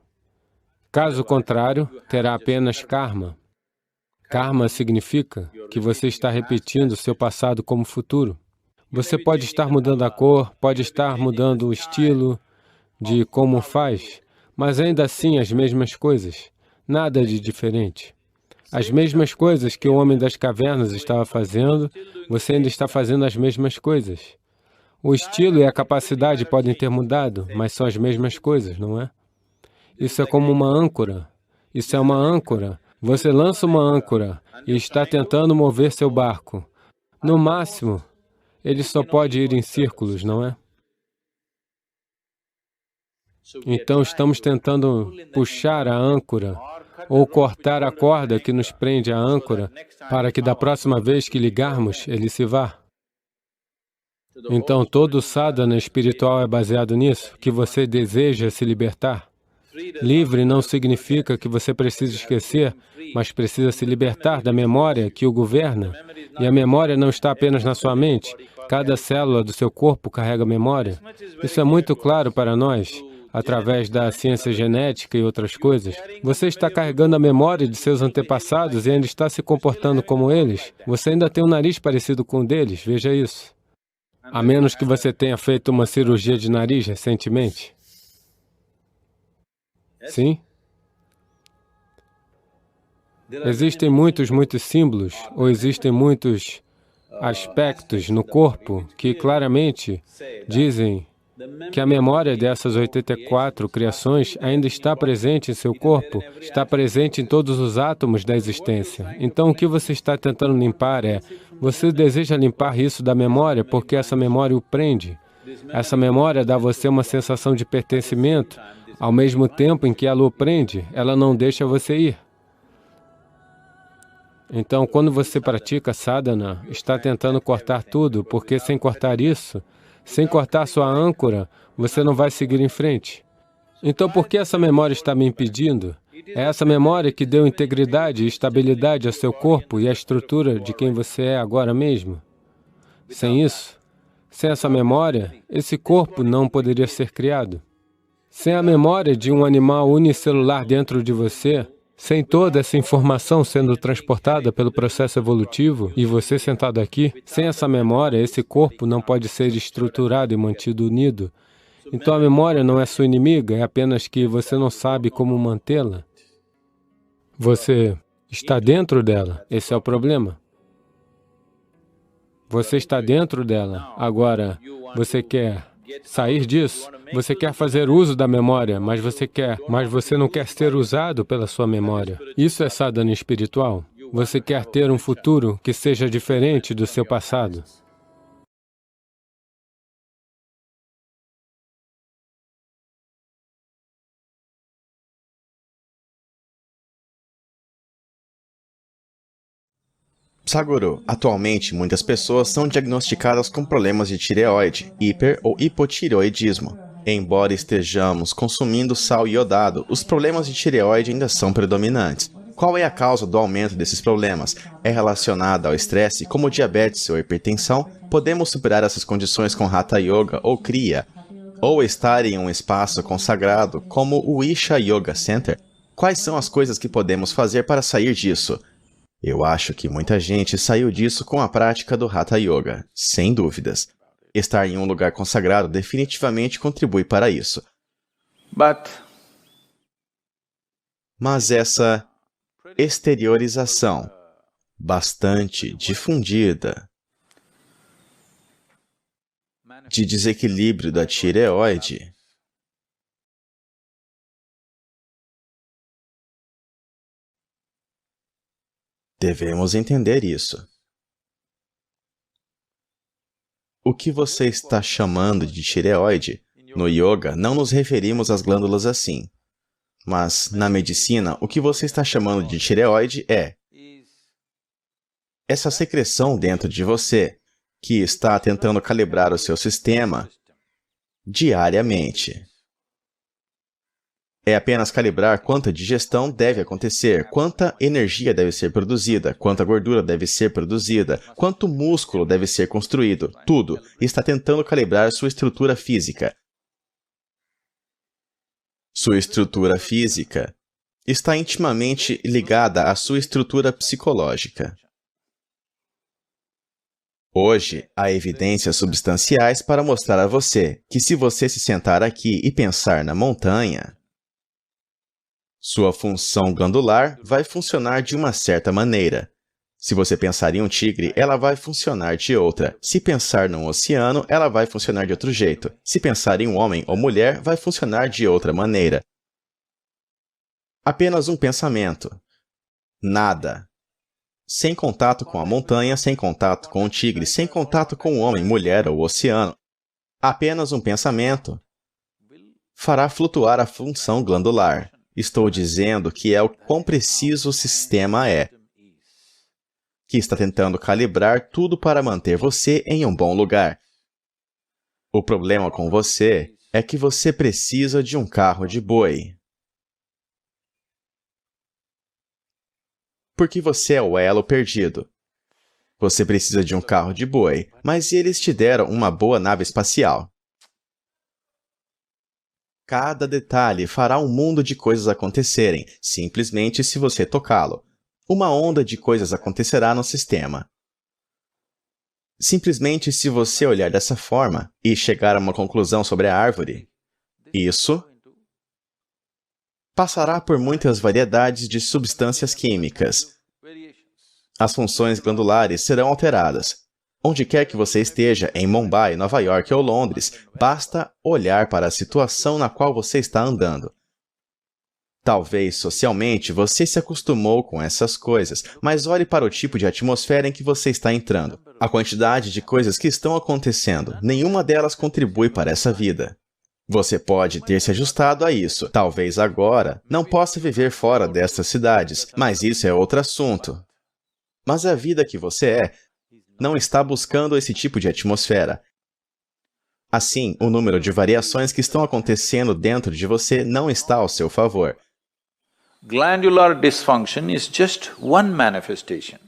Caso contrário, terá apenas karma. Karma significa que você está repetindo seu passado como futuro. Você pode estar mudando a cor, pode estar mudando o estilo de como faz, mas ainda assim as mesmas coisas, nada de diferente. As mesmas coisas que o homem das cavernas estava fazendo, você ainda está fazendo as mesmas coisas. O estilo e a capacidade podem ter mudado, mas são as mesmas coisas, não é? Isso é como uma âncora. Isso é uma âncora. Você lança uma âncora e está tentando mover seu barco. No máximo, ele só pode ir em círculos, não é? Então, estamos tentando puxar a âncora ou cortar a corda que nos prende à âncora para que da próxima vez que ligarmos, ele se vá. Então, todo o sadhana espiritual é baseado nisso, que você deseja se libertar. Livre não significa que você precisa esquecer, mas precisa se libertar da memória que o governa. E a memória não está apenas na sua mente. Cada célula do seu corpo carrega memória. Isso é muito claro para nós, através da ciência genética e outras coisas. Você está carregando a memória de seus antepassados e ainda está se comportando como eles. Você ainda tem um nariz parecido com o deles, veja isso. A menos que você tenha feito uma cirurgia de nariz recentemente. Sim? Existem muitos símbolos, ou existem muitos aspectos no corpo que claramente dizem que a memória dessas 84 criações ainda está presente em seu corpo, está presente em todos os átomos da existência. Então, o que você está tentando limpar é, você deseja limpar isso da memória porque essa memória o prende. Essa memória dá a você uma sensação de pertencimento. Ao mesmo tempo em que ela o prende, ela não deixa você ir. Então, quando você pratica sadhana, está tentando cortar tudo, porque sem cortar isso, sem cortar sua âncora, você não vai seguir em frente. Então, por que essa memória está me impedindo? É essa memória que deu integridade e estabilidade ao seu corpo e à estrutura de quem você é agora mesmo. Sem isso, sem essa memória, esse corpo não poderia ser criado. Sem a memória de um animal unicelular dentro de você, sem toda essa informação sendo transportada pelo processo evolutivo e você sentado aqui, sem essa memória, esse corpo não pode ser estruturado e mantido unido. Então a memória não é sua inimiga, é apenas que você não sabe como mantê-la. Você está dentro dela, esse é o problema. Você está dentro dela. Agora, você quer sair disso? Você quer fazer uso da memória, mas você não quer ser usado pela sua memória. Isso é sadhana espiritual. Você quer ter um futuro que seja diferente do seu passado. Sadhguru, atualmente muitas pessoas são diagnosticadas com problemas de tireoide, hiper ou hipotireoidismo. Embora estejamos consumindo sal iodado, os problemas de tireoide ainda são predominantes. Qual é a causa do aumento desses problemas? É relacionada ao estresse, como diabetes ou hipertensão? Podemos superar essas condições com Hatha Yoga ou Kriya? Ou estar em um espaço consagrado, como o Isha Yoga Center? Quais são as coisas que podemos fazer para sair disso? Eu acho que muita gente saiu disso com a prática do Hatha Yoga, sem dúvidas. Estar em um lugar consagrado definitivamente contribui para isso. Mas essa exteriorização bastante difundida de desequilíbrio da tireoide devemos entender isso. O que você está chamando de tireoide, no yoga não nos referimos às glândulas assim. Mas, na medicina, o que você está chamando de tireoide é essa secreção dentro de você, que está tentando calibrar o seu sistema diariamente. É apenas calibrar quanta digestão deve acontecer, quanta energia deve ser produzida, quanta gordura deve ser produzida, quanto músculo deve ser construído. Tudo está tentando calibrar sua estrutura física. Sua estrutura física está intimamente ligada à sua estrutura psicológica. Hoje, há evidências substanciais para mostrar a você que se você se sentar aqui e pensar na montanha, sua função glandular vai funcionar de uma certa maneira. Se você pensar em um tigre, ela vai funcionar de outra. Se pensar num oceano, ela vai funcionar de outro jeito. Se pensar em um homem ou mulher, vai funcionar de outra maneira. Apenas um pensamento. Nada. Sem contato com a montanha, sem contato com o tigre, sem contato com o homem, mulher ou oceano. Apenas um pensamento fará flutuar a função glandular. Estou dizendo que é o quão preciso o sistema é, que está tentando calibrar tudo para manter você em um bom lugar. O problema com você é que você precisa de um carro de boi. Porque você é o elo perdido. Você precisa de um carro de boi, mas eles te deram uma boa nave espacial. Cada detalhe fará um mundo de coisas acontecerem, simplesmente se você tocá-lo. Uma onda de coisas acontecerá no sistema. Simplesmente se você olhar dessa forma e chegar a uma conclusão sobre a árvore, isso passará por muitas variedades de substâncias químicas. As funções glandulares serão alteradas. Onde quer que você esteja, em Mumbai, Nova York ou Londres, basta olhar para a situação na qual você está andando. Talvez, socialmente, você se acostumou com essas coisas, mas olhe para o tipo de atmosfera em que você está entrando. A quantidade de coisas que estão acontecendo, nenhuma delas contribui para essa vida. Você pode ter se ajustado a isso. Talvez agora não possa viver fora destas cidades, mas isso é outro assunto. Mas a vida que você não está buscando esse tipo de atmosfera. Assim, o número de variações que estão acontecendo dentro de você não está ao seu favor. Glandular dysfunction is just one manifestation.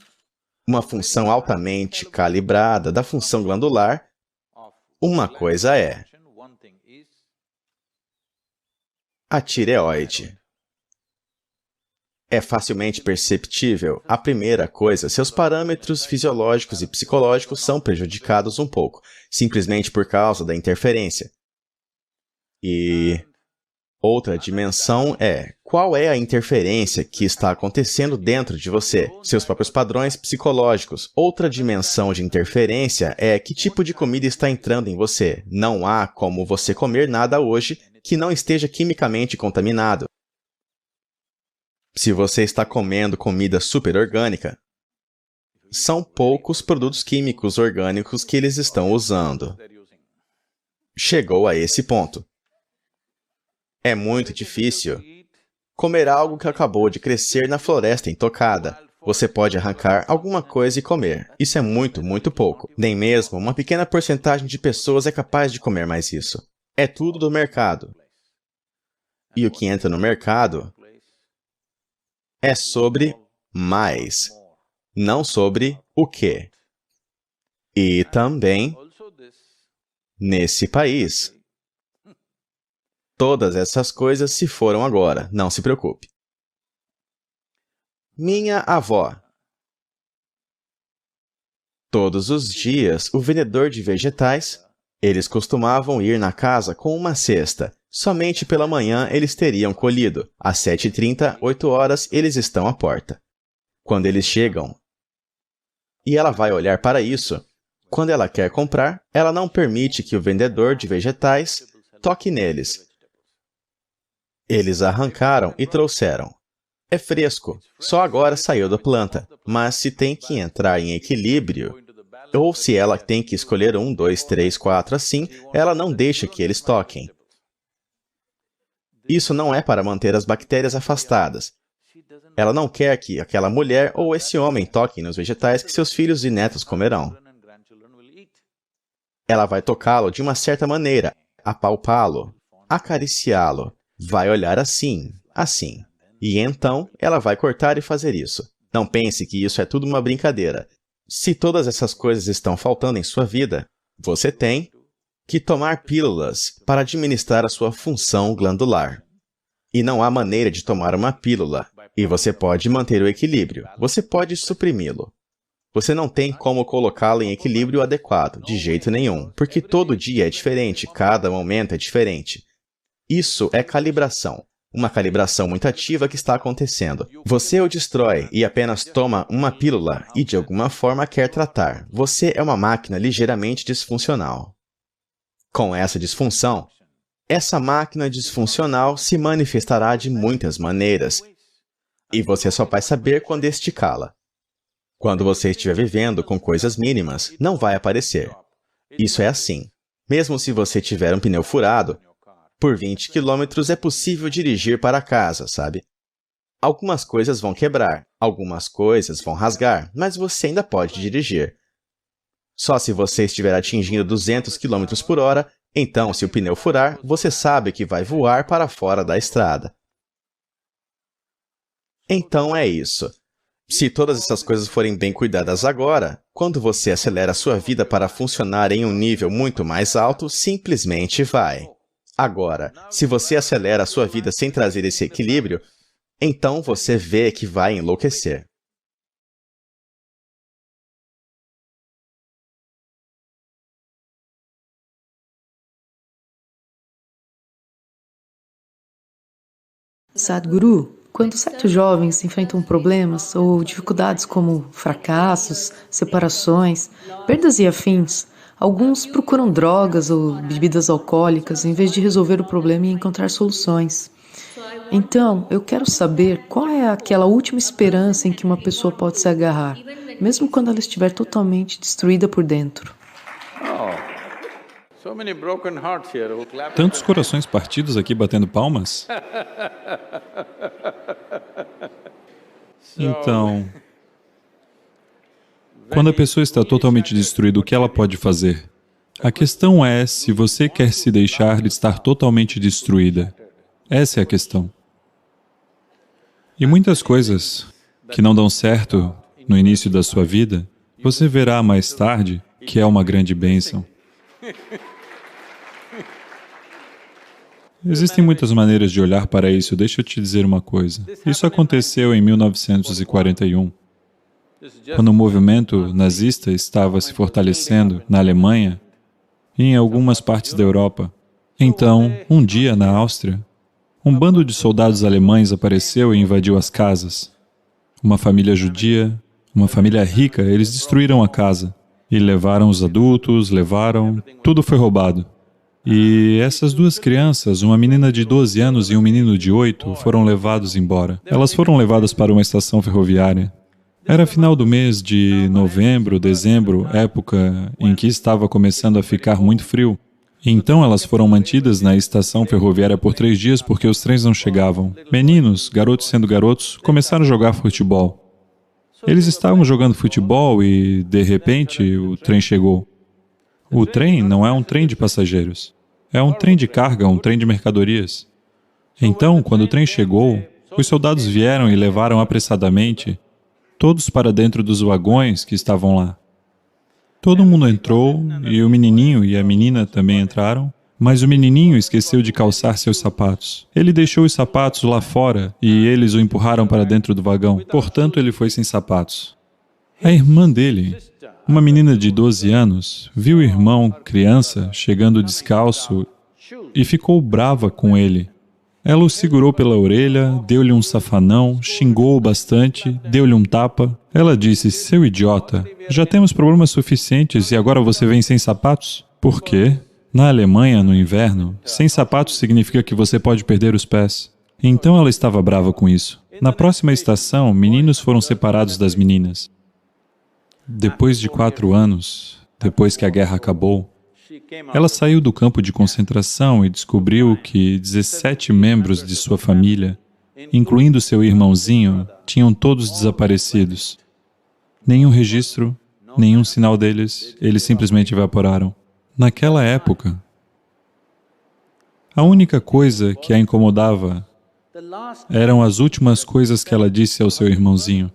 Uma função altamente calibrada da função glandular, uma coisa é a tireoide. É facilmente perceptível. A primeira coisa, seus parâmetros fisiológicos e psicológicos são prejudicados um pouco, simplesmente por causa da interferência. E outra dimensão é, qual é a interferência que está acontecendo dentro de você? Seus próprios padrões psicológicos. Outra dimensão de interferência é que tipo de comida está entrando em você. Não há como você comer nada hoje que não esteja quimicamente contaminado. Se você está comendo comida super orgânica, são poucos produtos químicos orgânicos que eles estão usando. Chegou a esse ponto. É muito difícil comer algo que acabou de crescer na floresta intocada. Você pode arrancar alguma coisa e comer. Isso é muito, muito pouco. Nem mesmo uma pequena porcentagem de pessoas é capaz de comer mais isso. É tudo do mercado. E o que entra no mercado é sobre mais, não sobre o quê. E também, nesse país, todas essas coisas se foram agora, não se preocupe. Minha avó. Todos os dias, o vendedor de vegetais, eles costumavam ir na casa com uma cesta. Somente pela manhã eles teriam colhido. Às 7h30, 8 horas, eles estão à porta. Quando eles chegam, e ela vai olhar para isso, quando ela quer comprar, ela não permite que o vendedor de vegetais toque neles. Eles arrancaram e trouxeram. É fresco, só agora saiu da planta, mas se tem que entrar em equilíbrio, ou se ela tem que escolher 1, 2, 3, 4 assim, ela não deixa que eles toquem. Isso não é para manter as bactérias afastadas. Ela não quer que aquela mulher ou esse homem toquem nos vegetais que seus filhos e netos comerão. Ela vai tocá-lo de uma certa maneira, apalpá-lo, acariciá-lo, vai olhar assim, assim. E então, ela vai cortar e fazer isso. Não pense que isso é tudo uma brincadeira. Se todas essas coisas estão faltando em sua vida, você tem que tomar pílulas para administrar a sua função glandular. E não há maneira de tomar uma pílula, e você pode manter o equilíbrio, você pode suprimi-lo. Você não tem como colocá-lo em equilíbrio adequado, de jeito nenhum, porque todo dia é diferente, cada momento é diferente. Isso é calibração, uma calibração muito ativa que está acontecendo. Você o destrói e apenas toma uma pílula e de alguma forma quer tratar. Você é uma máquina ligeiramente disfuncional. Com essa disfunção, essa máquina disfuncional se manifestará de muitas maneiras, e você só vai saber quando esticá-la. Quando você estiver vivendo com coisas mínimas, não vai aparecer. Isso é assim. Mesmo se você tiver um pneu furado, por 20 km é possível dirigir para casa, sabe? Algumas coisas vão quebrar, algumas coisas vão rasgar, mas você ainda pode dirigir. Só se você estiver atingindo 200 km por hora, então, se o pneu furar, você sabe que vai voar para fora da estrada. Então é isso. Se todas essas coisas forem bem cuidadas agora, quando você acelera a sua vida para funcionar em um nível muito mais alto, simplesmente vai. Agora, se você acelera a sua vida sem trazer esse equilíbrio, então você vê que vai enlouquecer. Sadhguru, quando certos jovens enfrentam problemas ou dificuldades como fracassos, separações, perdas e afins, alguns procuram drogas ou bebidas alcoólicas em vez de resolver o problema e encontrar soluções. Então, eu quero saber qual é aquela última esperança em que uma pessoa pode se agarrar, mesmo quando ela estiver totalmente destruída por dentro. Tantos corações partidos aqui batendo palmas? Então, quando a pessoa está totalmente destruída, o que ela pode fazer? A questão é se você quer se deixar de estar totalmente destruída. Essa é a questão. E muitas coisas que não dão certo no início da sua vida, você verá mais tarde que é uma grande bênção. Existem muitas maneiras de olhar para isso. Deixa eu te dizer uma coisa. Isso aconteceu em 1941, quando o movimento nazista estava se fortalecendo na Alemanha e em algumas partes da Europa. Então, um dia, na Áustria, um bando de soldados alemães apareceu e invadiu as casas. Uma família judia, uma família rica, eles destruíram a casa e levaram os adultos, tudo foi roubado. E essas duas crianças, uma menina de 12 anos e um menino de 8, foram levados embora. Elas foram levadas para uma estação ferroviária. Era final do mês de novembro, dezembro, época em que estava começando a ficar muito frio. Então elas foram mantidas na estação ferroviária por 3 dias porque os trens não chegavam. Meninos, garotos sendo garotos, começaram a jogar futebol. Eles estavam jogando futebol e, de repente, o trem chegou. O trem não é um trem de passageiros. É um trem de carga, um trem de mercadorias. Então, quando o trem chegou, os soldados vieram e levaram apressadamente todos para dentro dos vagões que estavam lá. Todo mundo entrou e o menininho e a menina também entraram, mas o menininho esqueceu de calçar seus sapatos. Ele deixou os sapatos lá fora e eles o empurraram para dentro do vagão. Portanto, ele foi sem sapatos. A irmã dele, uma menina de 12 anos, viu o irmão, criança, chegando descalço e ficou brava com ele. Ela o segurou pela orelha, deu-lhe um safanão, xingou-o bastante, deu-lhe um tapa. Ela disse, seu idiota, já temos problemas suficientes e agora você vem sem sapatos? Por quê? Na Alemanha, no inverno, sem sapatos significa que você pode perder os pés. Então ela estava brava com isso. Na próxima estação, meninos foram separados das meninas. Depois de 4 anos, depois que a guerra acabou, ela saiu do campo de concentração e descobriu que 17 membros de sua família, incluindo seu irmãozinho, tinham todos desaparecidos. Nenhum registro, nenhum sinal deles, eles simplesmente evaporaram. Naquela época, a única coisa que a incomodava eram as últimas coisas que ela disse ao seu irmãozinho.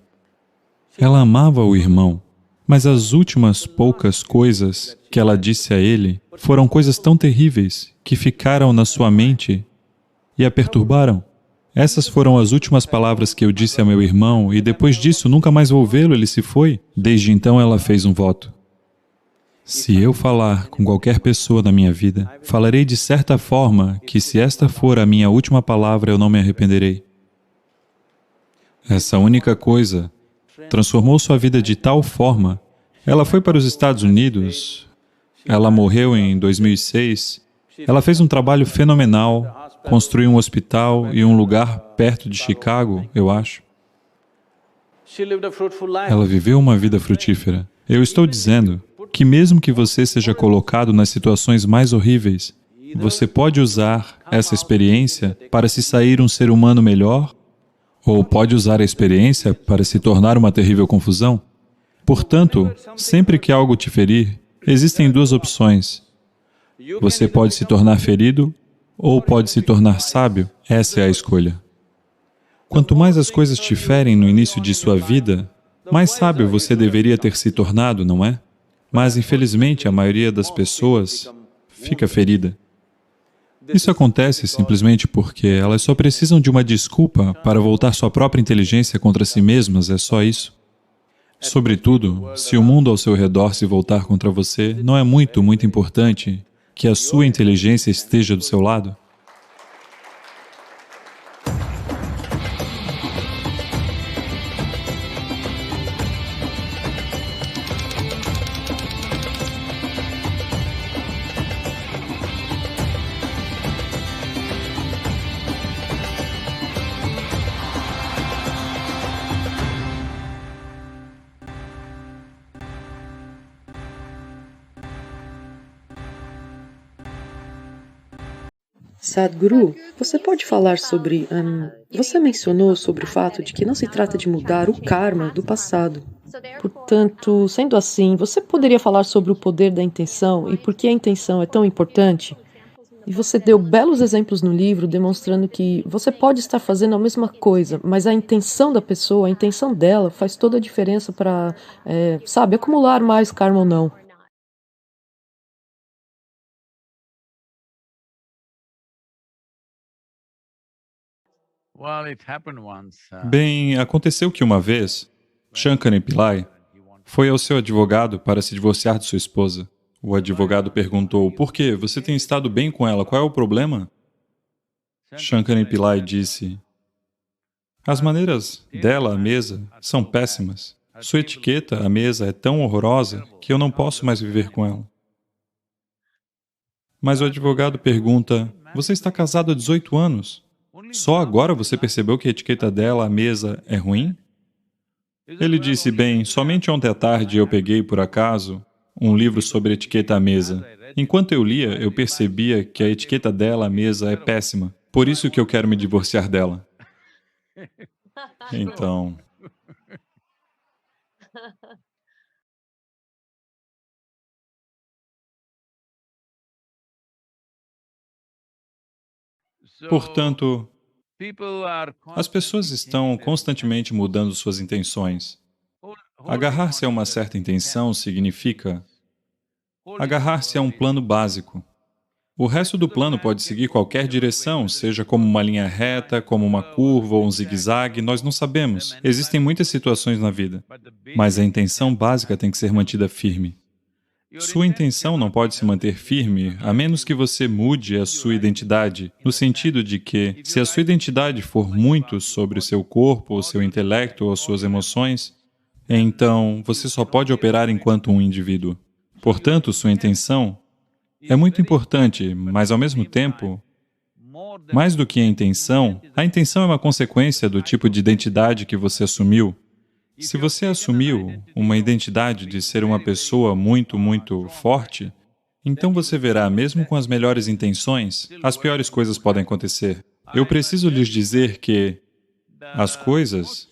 Ela amava o irmão, mas as últimas poucas coisas que ela disse a ele foram coisas tão terríveis que ficaram na sua mente e a perturbaram. Essas foram as últimas palavras que eu disse a meu irmão e depois disso nunca mais vou vê-lo, ele se foi. Desde então ela fez um voto. Se eu falar com qualquer pessoa na minha vida, falarei de certa forma que se esta for a minha última palavra eu não me arrependerei. Essa única coisa transformou sua vida de tal forma. Ela foi para os Estados Unidos, ela morreu em 2006, ela fez um trabalho fenomenal, construiu um hospital e um lugar perto de Chicago, eu acho. Ela viveu uma vida frutífera. Eu estou dizendo que mesmo que você seja colocado nas situações mais horríveis, você pode usar essa experiência para se sair um ser humano melhor, ou pode usar a experiência para se tornar uma terrível confusão. Portanto, sempre que algo te ferir, existem duas opções. Você pode se tornar ferido ou pode se tornar sábio. Essa é a escolha. Quanto mais as coisas te ferem no início de sua vida, mais sábio você deveria ter se tornado, não é? Mas, infelizmente, a maioria das pessoas fica ferida. Isso acontece simplesmente porque elas só precisam de uma desculpa para voltar sua própria inteligência contra si mesmas, é só isso. Sobretudo, se o mundo ao seu redor se voltar contra você, não é muito importante que a sua inteligência esteja do seu lado? Sadhguru, você pode falar sobre... você mencionou sobre o fato de que não se trata de mudar o karma do passado. Portanto, sendo assim, você poderia falar sobre o poder da intenção e por que a intenção é tão importante? E você deu belos exemplos no livro demonstrando que você pode estar fazendo a mesma coisa, mas a intenção da pessoa, a intenção dela faz toda a diferença para, acumular mais karma ou não. Bem, aconteceu que uma vez, Shankara Pillai foi ao seu advogado para se divorciar de sua esposa. O advogado perguntou, por quê? Você tem estado bem com ela, qual é o problema? Shankara Pillai disse, as maneiras dela à mesa são péssimas. Sua etiqueta à mesa é tão horrorosa que eu não posso mais viver com ela. Mas o advogado pergunta, você está casado há 18 anos? Só agora você percebeu que a etiqueta dela à mesa é ruim? Ele disse, bem, somente ontem à tarde eu peguei, por acaso, um livro sobre etiqueta à mesa. Enquanto eu lia, eu percebia que a etiqueta dela à mesa é péssima. Por isso que eu quero me divorciar dela. Então... Portanto, as pessoas estão constantemente mudando suas intenções. Agarrar-se a uma certa intenção significa agarrar-se a um plano básico. O resto do plano pode seguir qualquer direção, seja como uma linha reta, como uma curva ou um zigue-zague, nós não sabemos. Existem muitas situações na vida, mas a intenção básica tem que ser mantida firme. Sua intenção não pode se manter firme a menos que você mude a sua identidade, no sentido de que, se a sua identidade for muito sobre o seu corpo, o seu intelecto ou suas emoções, então você só pode operar enquanto um indivíduo. Portanto, sua intenção é muito importante, mas ao mesmo tempo, mais do que a intenção é uma consequência do tipo de identidade que você assumiu. Se você assumiu uma identidade de ser uma pessoa muito forte, então você verá, mesmo com as melhores intenções, as piores coisas podem acontecer. Eu preciso lhes dizer que as coisas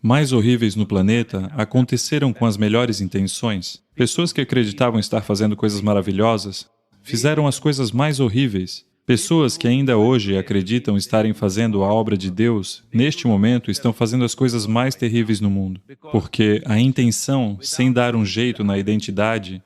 mais horríveis no planeta aconteceram com as melhores intenções. Pessoas que acreditavam estar fazendo coisas maravilhosas fizeram as coisas mais horríveis. Pessoas que ainda hoje acreditam estarem fazendo a obra de Deus, neste momento estão fazendo as coisas mais terríveis no mundo. Porque a intenção, sem dar um jeito na identidade,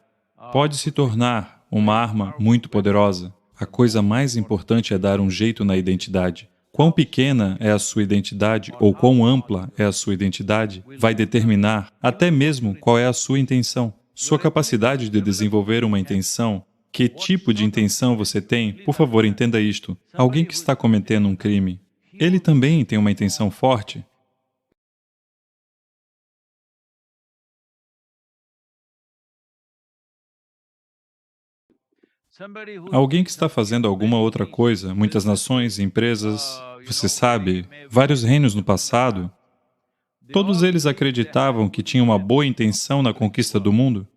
pode se tornar uma arma muito poderosa. A coisa mais importante é dar um jeito na identidade. Quão pequena é a sua identidade ou quão ampla é a sua identidade vai determinar até mesmo qual é a sua intenção. Sua capacidade de desenvolver uma intenção, que tipo de intenção você tem, por favor, entenda isto. Alguém que está cometendo um crime, ele também tem uma intenção forte. Alguém que está fazendo alguma outra coisa, muitas nações, empresas, você sabe, vários reinos no passado, todos eles acreditavam que tinham uma boa intenção na conquista do mundo.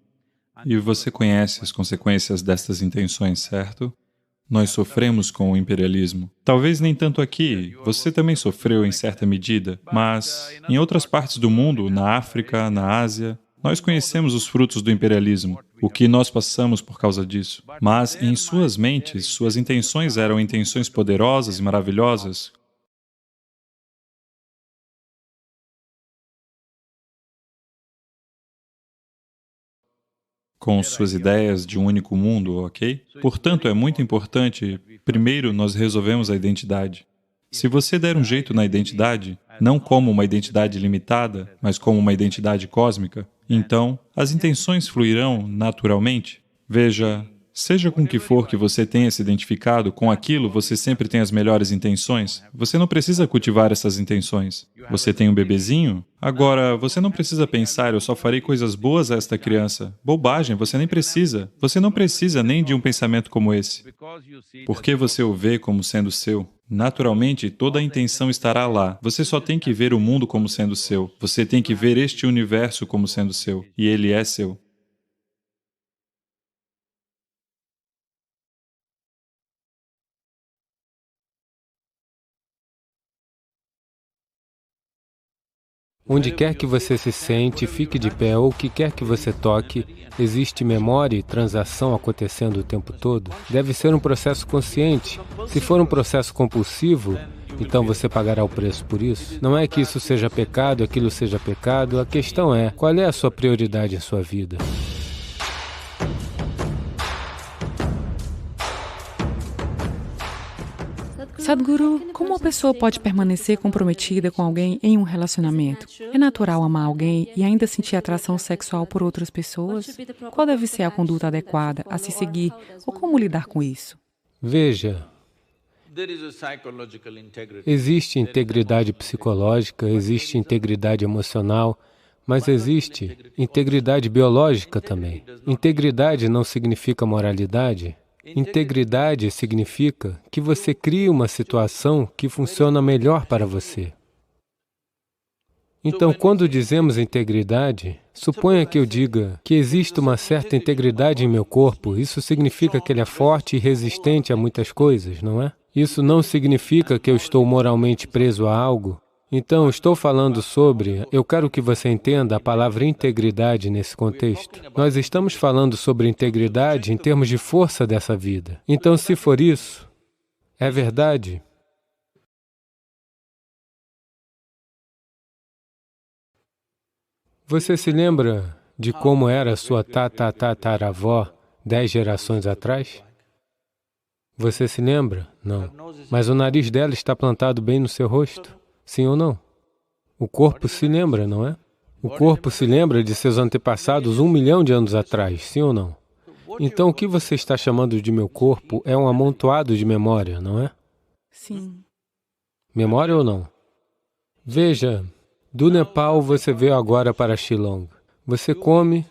E você conhece as consequências destas intenções, certo? Nós sofremos com o imperialismo. Talvez nem tanto aqui, você também sofreu em certa medida, mas em outras partes do mundo, na África, na Ásia, nós conhecemos os frutos do imperialismo, o que nós passamos por causa disso. Mas em suas mentes, suas intenções eram intenções poderosas e maravilhosas. Com suas ideias de um único mundo, ok? Portanto, é muito importante, primeiro, nós resolvemos a identidade. Se você der um jeito na identidade, não como uma identidade limitada, mas como uma identidade cósmica, então as intenções fluirão naturalmente. Veja, seja com o que for que você tenha se identificado, com aquilo você sempre tem as melhores intenções. Você não precisa cultivar essas intenções. Você tem um bebezinho? Agora, você não precisa pensar, eu só farei coisas boas a esta criança. Bobagem, você nem precisa. Você não precisa nem de um pensamento como esse. Porque você o vê como sendo seu. Naturalmente, toda a intenção estará lá. Você só tem que ver o mundo como sendo seu. Você tem que ver este universo como sendo seu. E ele é seu. Onde quer que você se sente, fique de pé ou o que quer que você toque, existe memória e transação acontecendo o tempo todo. Deve ser um processo consciente. Se for um processo compulsivo, então você pagará o preço por isso. Não é que isso seja pecado, aquilo seja pecado. A questão é, qual é a sua prioridade em sua vida? Sadhguru, como uma pessoa pode permanecer comprometida com alguém em um relacionamento? É natural amar alguém e ainda sentir atração sexual por outras pessoas? Qual deve ser a conduta adequada a se seguir ou como lidar com isso? Veja, existe integridade psicológica, existe integridade emocional, mas existe integridade biológica também. Integridade não significa moralidade. Integridade significa que você cria uma situação que funciona melhor para você. Então, quando dizemos integridade, suponha que eu diga que existe uma certa integridade em meu corpo, isso significa que ele é forte e resistente a muitas coisas, não é? Isso não significa que eu estou moralmente preso a algo. Então, estou falando sobre, eu quero que você entenda a palavra integridade nesse contexto. Nós estamos falando sobre integridade em termos de força dessa vida. Então, se for isso, é verdade. Você se lembra de como era a sua tataravó 10 gerações atrás? Você se lembra? Não. Mas o nariz dela está plantado bem no seu rosto? Sim ou não? O corpo se lembra, não é? O corpo se lembra de seus antepassados 1 milhão de anos atrás, sim ou não? Então, o que você está chamando de meu corpo é um amontoado de memória, não é? Sim. Memória ou não? Veja, do Nepal você veio agora para Shillong. Você come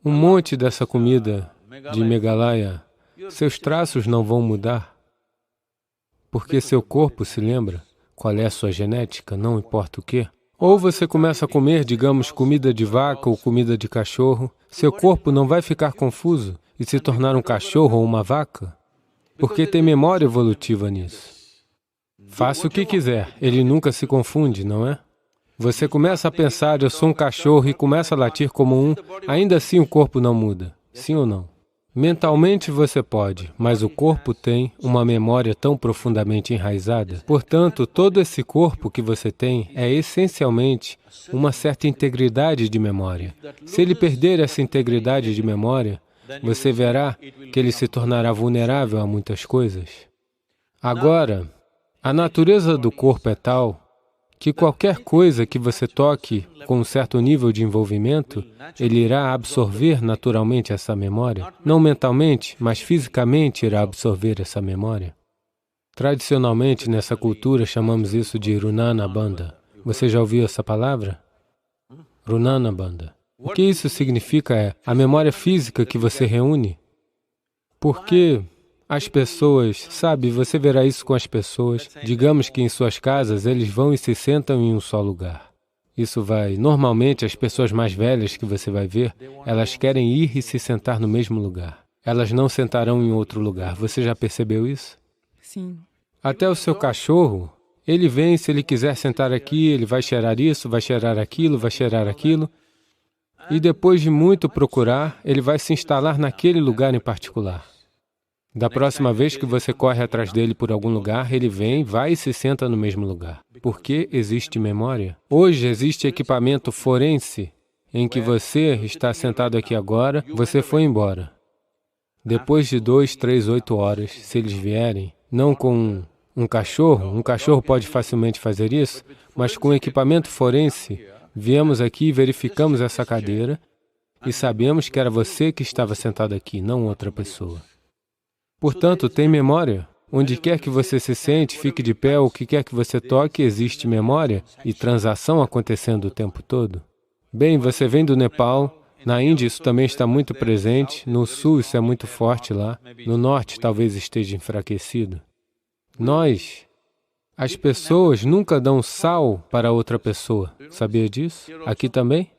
um monte dessa comida de Meghalaya. Seus traços não vão mudar, porque seu corpo se lembra. Qual é a sua genética, não importa o quê. Ou você começa a comer, digamos, comida de vaca ou comida de cachorro, seu corpo não vai ficar confuso e se tornar um cachorro ou uma vaca, porque tem memória evolutiva nisso. Faça o que quiser, ele nunca se confunde, não é? Você começa a pensar, eu sou um cachorro, e começa a latir como um, ainda assim o corpo não muda. Sim ou não? Mentalmente você pode, mas o corpo tem uma memória tão profundamente enraizada. Portanto, todo esse corpo que você tem é essencialmente uma certa integridade de memória. Se ele perder essa integridade de memória, você verá que ele se tornará vulnerável a muitas coisas. Agora, a natureza do corpo é tal que qualquer coisa que você toque com um certo nível de envolvimento, ele irá absorver naturalmente essa memória. Não mentalmente, mas fisicamente irá absorver essa memória. Tradicionalmente, nessa cultura, chamamos isso de Runana Bandha. Você já ouviu essa palavra? Runana Bandha. O que isso significa é a memória física que você reúne. Porque as pessoas, sabe, você verá isso com as pessoas, digamos que em suas casas eles vão e se sentam em um só lugar. Isso vai, normalmente as pessoas mais velhas que você vai ver, elas querem ir e se sentar no mesmo lugar. Elas não sentarão em outro lugar. Você já percebeu isso? Sim. Até o seu cachorro, ele vem, se ele quiser sentar aqui, ele vai cheirar isso, vai cheirar aquilo, vai cheirar aquilo. E depois de muito procurar, ele vai se instalar naquele lugar em particular. Da próxima vez que você corre atrás dele por algum lugar, ele vem, vai e se senta no mesmo lugar. Porque existe memória. Hoje existe equipamento forense em que você está sentado aqui agora, você foi embora. Depois de 2, 3, 8 horas, se eles vierem, não com um cachorro pode facilmente fazer isso, mas com equipamento forense, viemos aqui e verificamos essa cadeira e sabemos que era você que estava sentado aqui, não outra pessoa. Portanto, tem memória. Onde quer que você se sente, fique de pé, o que quer que você toque, existe memória e transação acontecendo o tempo todo. Bem, você vem do Nepal, na Índia isso também está muito presente, no sul isso é muito forte lá, no norte talvez esteja enfraquecido. As pessoas nunca dão sal para outra pessoa, sabia disso? Aqui também?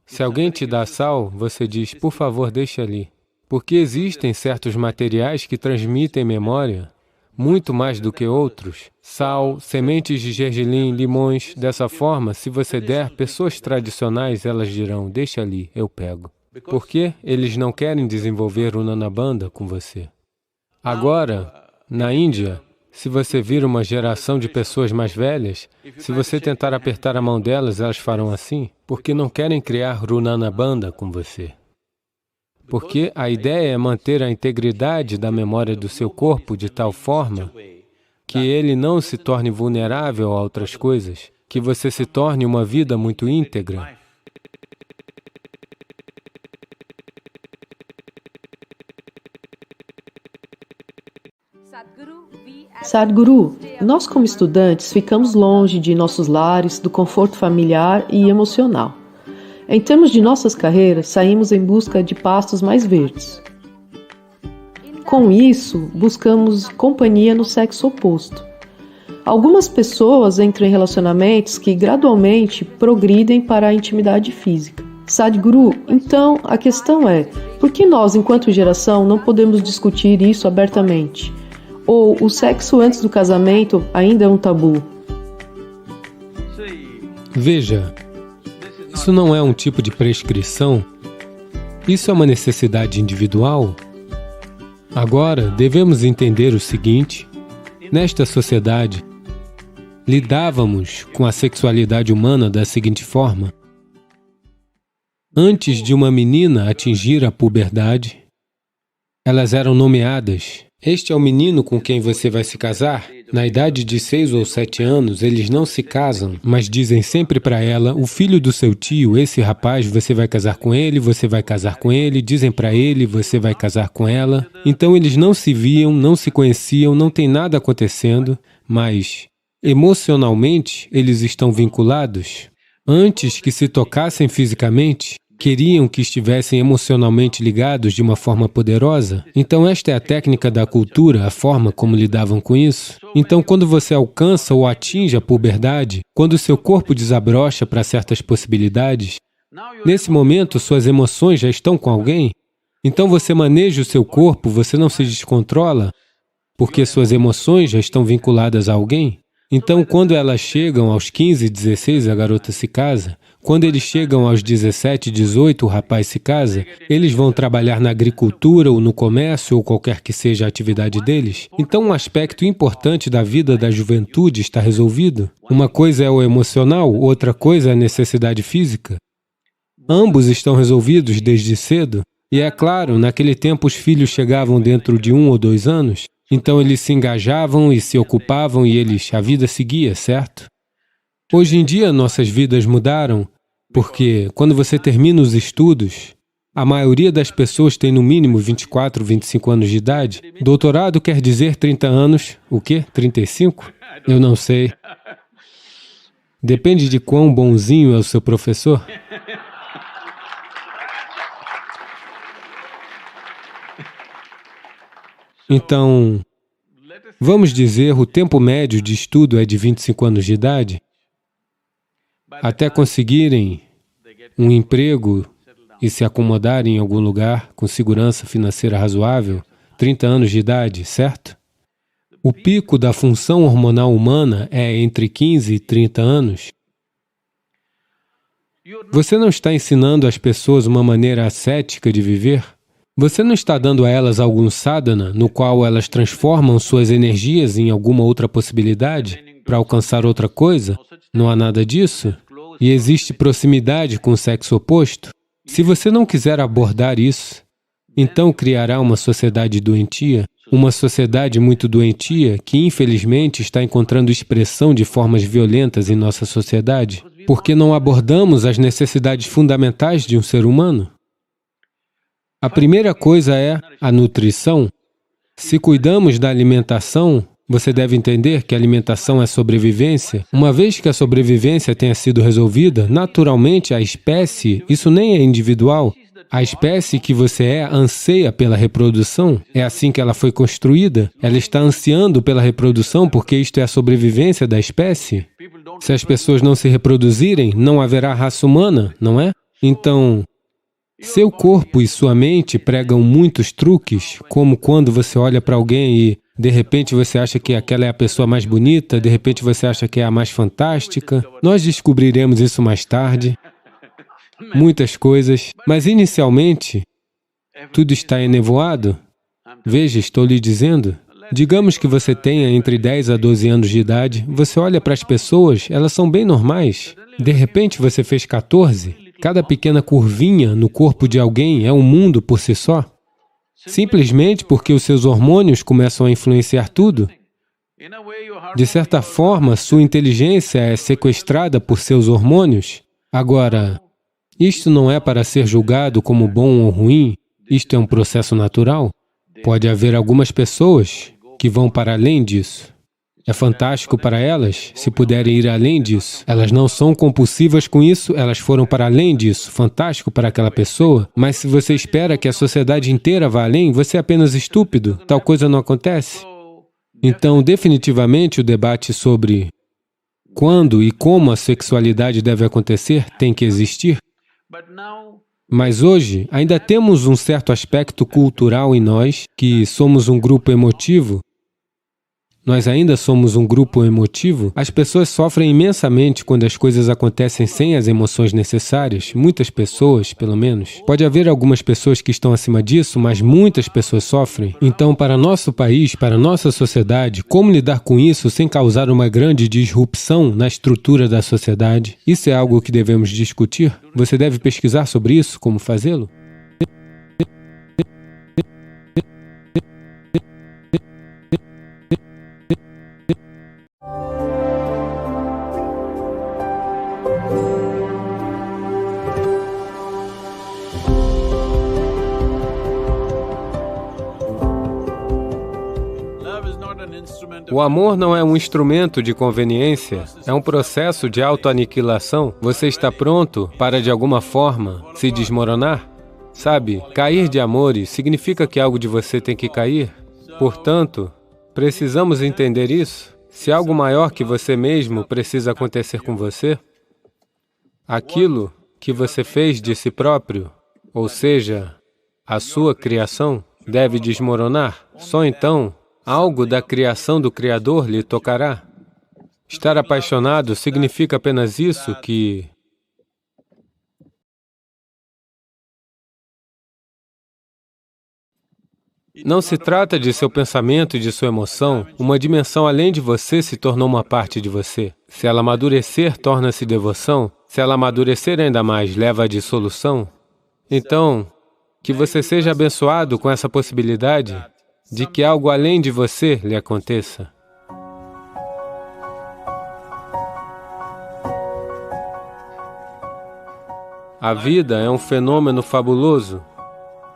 Se alguém te dá sal, você diz, por favor, deixe ali. Porque existem certos materiais que transmitem memória muito mais do que outros. Sal, sementes de gergelim, limões. Dessa forma, se você der, pessoas tradicionais, elas dirão, deixa ali, eu pego. Porque eles não querem desenvolver Runana Bandha com você. Agora, na Índia, se você vir uma geração de pessoas mais velhas, se você tentar apertar a mão delas, elas farão assim, porque não querem criar Runana Bandha com você. Porque a ideia é manter a integridade da memória do seu corpo de tal forma que ele não se torne vulnerável a outras coisas, que você se torne uma vida muito íntegra. Sadhguru, nós como estudantes ficamos longe de nossos lares, do conforto familiar e emocional. Em termos de nossas carreiras, saímos em busca de pastos mais verdes. Com isso, buscamos companhia no sexo oposto. Algumas pessoas entram em relacionamentos que gradualmente progridem para a intimidade física. Sadhguru, então a questão é, por que nós, enquanto geração, não podemos discutir isso abertamente? Ou o sexo antes do casamento ainda é um tabu? Veja, isso não é um tipo de prescrição, isso é uma necessidade individual. Agora, devemos entender o seguinte, nesta sociedade, lidávamos com a sexualidade humana da seguinte forma. Antes de uma menina atingir a puberdade, elas eram nomeadas. Este é o menino com quem você vai se casar. Na idade de 6 ou 7 anos, eles não se casam, mas dizem sempre para ela, o filho do seu tio, esse rapaz, você vai casar com ele, você vai casar com ele, dizem para ele, você vai casar com ela. Então eles não se viam, não se conheciam, não tem nada acontecendo, mas emocionalmente eles estão vinculados. Antes que se tocassem fisicamente, queriam que estivessem emocionalmente ligados de uma forma poderosa. Então esta é a técnica da cultura, a forma como lidavam com isso. Então quando você alcança ou atinge a puberdade, quando o seu corpo desabrocha para certas possibilidades, nesse momento suas emoções já estão com alguém, então você maneja o seu corpo, você não se descontrola, porque suas emoções já estão vinculadas a alguém. Então, quando elas chegam aos 15, 16, a garota se casa. Quando eles chegam aos 17, 18, o rapaz se casa. Eles vão trabalhar na agricultura ou no comércio ou qualquer que seja a atividade deles. Então, um aspecto importante da vida da juventude está resolvido. Uma coisa é o emocional, outra coisa é a necessidade física. Ambos estão resolvidos desde cedo. E é claro, naquele tempo os filhos chegavam dentro de 1 ou 2 anos. Então eles se engajavam e se ocupavam e a vida seguia, certo? Hoje em dia nossas vidas mudaram, porque quando você termina os estudos, a maioria das pessoas tem no mínimo 24, 25 anos de idade. Doutorado quer dizer 30 anos, o quê? 35? Eu não sei. Depende de quão bonzinho é o seu professor. Então, vamos dizer, o tempo médio de estudo é de 25 anos de idade, até conseguirem um emprego e se acomodarem em algum lugar com segurança financeira razoável, 30 anos de idade, certo? O pico da função hormonal humana é entre 15 e 30 anos. Você não está ensinando às pessoas uma maneira ascética de viver? Você não está dando a elas algum sadhana no qual elas transformam suas energias em alguma outra possibilidade para alcançar outra coisa? Não há nada disso? E existe proximidade com o sexo oposto? Se você não quiser abordar isso, então criará uma sociedade doentia, uma sociedade muito doentia que infelizmente está encontrando expressão de formas violentas em nossa sociedade, porque não abordamos as necessidades fundamentais de um ser humano. A primeira coisa é a nutrição. Se cuidamos da alimentação, você deve entender que a alimentação é sobrevivência. Uma vez que a sobrevivência tenha sido resolvida, naturalmente a espécie, isso nem é individual, a espécie que você anseia pela reprodução, é assim que ela foi construída, ela está ansiando pela reprodução porque isto é a sobrevivência da espécie. Se as pessoas não se reproduzirem, não haverá raça humana, não é? Então, seu corpo e sua mente pregam muitos truques, como quando você olha para alguém e, de repente, você acha que aquela é a pessoa mais bonita, de repente você acha que é a mais fantástica. Nós descobriremos isso mais tarde. Muitas coisas, mas inicialmente, tudo está enevoado. Veja, estou lhe dizendo. Digamos que você tenha entre 10 a 12 anos de idade, você olha para as pessoas, elas são bem normais. De repente você fez 14. Cada pequena curvinha no corpo de alguém é um mundo por si só. Simplesmente porque os seus hormônios começam a influenciar tudo. De certa forma, sua inteligência é sequestrada por seus hormônios. Agora, isto não é para ser julgado como bom ou ruim, isto é um processo natural. Pode haver algumas pessoas que vão para além disso. É fantástico para elas, se puderem ir além disso. Elas não são compulsivas com isso, elas foram para além disso. Fantástico para aquela pessoa, mas se você espera que a sociedade inteira vá além, você é apenas estúpido. Tal coisa não acontece. Então, definitivamente, o debate sobre quando e como a sexualidade deve acontecer tem que existir. Mas hoje, ainda temos um certo aspecto cultural em nós, que somos um grupo emotivo. Nós ainda somos um grupo emotivo. As pessoas sofrem imensamente quando as coisas acontecem sem as emoções necessárias. Muitas pessoas, pelo menos. Pode haver algumas pessoas que estão acima disso, mas muitas pessoas sofrem. Então, para nosso país, para nossa sociedade, como lidar com isso sem causar uma grande disrupção na estrutura da sociedade? Isso é algo que devemos discutir. Você deve pesquisar sobre isso, como fazê-lo. O amor não é um instrumento de conveniência, é um processo de autoaniquilação. Você está pronto para, de alguma forma, se desmoronar? Sabe, cair de amores significa que algo de você tem que cair. Portanto, precisamos entender isso. Se algo maior que você mesmo precisa acontecer com você, aquilo que você fez de si próprio, ou seja, a sua criação, deve desmoronar. Só então algo da criação do Criador lhe tocará. Estar apaixonado significa apenas isso, que não se trata de seu pensamento e de sua emoção. Uma dimensão além de você se tornou uma parte de você. Se ela amadurecer, torna-se devoção. Se ela amadurecer ainda mais, leva à dissolução. Então, que você seja abençoado com essa possibilidade de que algo além de você lhe aconteça. A vida é um fenômeno fabuloso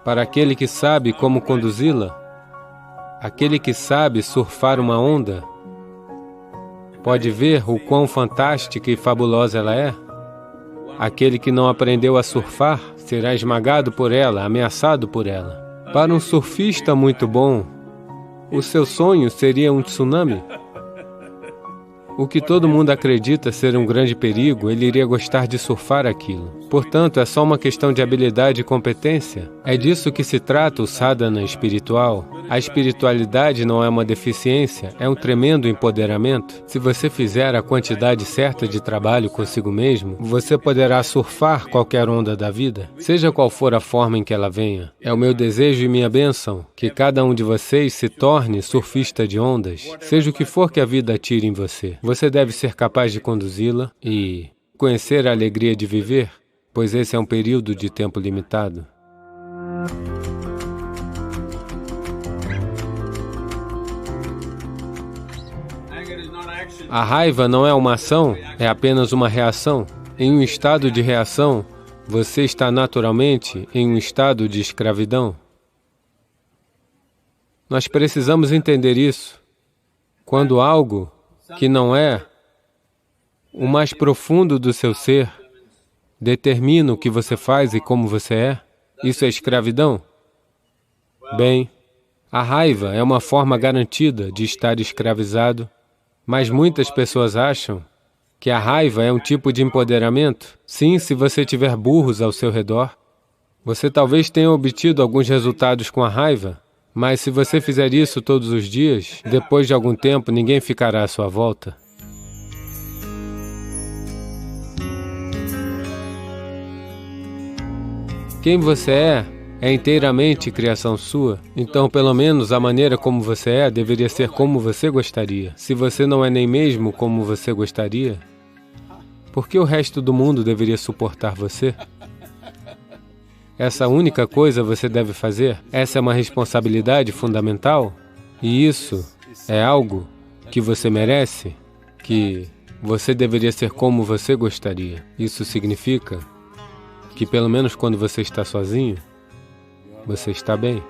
para aquele que sabe como conduzi-la. Aquele que sabe surfar uma onda pode ver o quão fantástica e fabulosa ela é. Aquele que não aprendeu a surfar será esmagado por ela, ameaçado por ela. Para um surfista muito bom, o seu sonho seria um tsunami. O que todo mundo acredita ser um grande perigo, ele iria gostar de surfar aquilo. Portanto, é só uma questão de habilidade e competência. É disso que se trata o sadhana espiritual. A espiritualidade não é uma deficiência, é um tremendo empoderamento. Se você fizer a quantidade certa de trabalho consigo mesmo, você poderá surfar qualquer onda da vida, seja qual for a forma em que ela venha. É o meu desejo e minha bênção que cada um de vocês se torne surfista de ondas, seja o que for que a vida atire em você. Você deve ser capaz de conduzi-la e conhecer a alegria de viver, pois esse é um período de tempo limitado. A raiva não é uma ação, é apenas uma reação. Em um estado de reação, você está naturalmente em um estado de escravidão. Nós precisamos entender isso. Quando algo que não é o mais profundo do seu ser determina o que você faz e como você é, isso é escravidão? Bem, a raiva é uma forma garantida de estar escravizado, mas muitas pessoas acham que a raiva é um tipo de empoderamento. Sim, se você tiver burros ao seu redor, você talvez tenha obtido alguns resultados com a raiva, mas se você fizer isso todos os dias, depois de algum tempo, ninguém ficará à sua volta. Quem você é inteiramente criação sua. Então, pelo menos, a maneira como você é deveria ser como você gostaria. Se você não é nem mesmo como você gostaria, por que o resto do mundo deveria suportar você? Essa única coisa você deve fazer. Essa é uma responsabilidade fundamental. E isso é algo que você merece, que você deveria ser como você gostaria. Isso significa que, pelo menos quando você está sozinho, você está bem.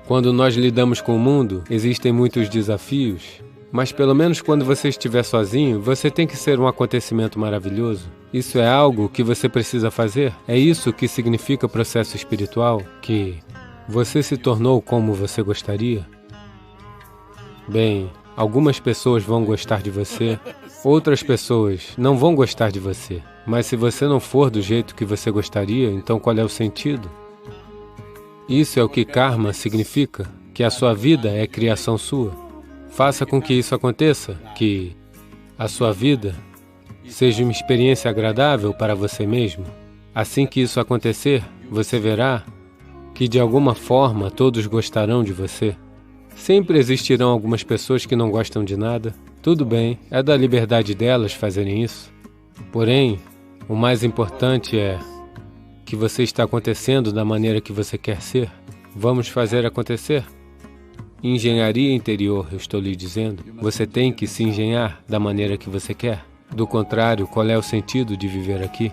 Quando nós lidamos com o mundo, existem muitos desafios, mas pelo menos quando você estiver sozinho, você tem que ser um acontecimento maravilhoso. Isso é algo que você precisa fazer. É isso que significa processo espiritual, que você se tornou como você gostaria. Bem, algumas pessoas vão gostar de você, outras pessoas não vão gostar de você. Mas se você não for do jeito que você gostaria, então qual é o sentido? Isso é o que karma significa, que a sua vida é criação sua. Faça com que isso aconteça, que a sua vida seja uma experiência agradável para você mesmo. Assim que isso acontecer, você verá que de alguma forma todos gostarão de você. Sempre existirão algumas pessoas que não gostam de nada. Tudo bem, é da liberdade delas fazerem isso. Porém, o mais importante é que você está acontecendo da maneira que você quer ser. Vamos fazer acontecer. Engenharia interior, eu estou lhe dizendo. Você tem que se engenhar da maneira que você quer. Do contrário, qual é o sentido de viver aqui?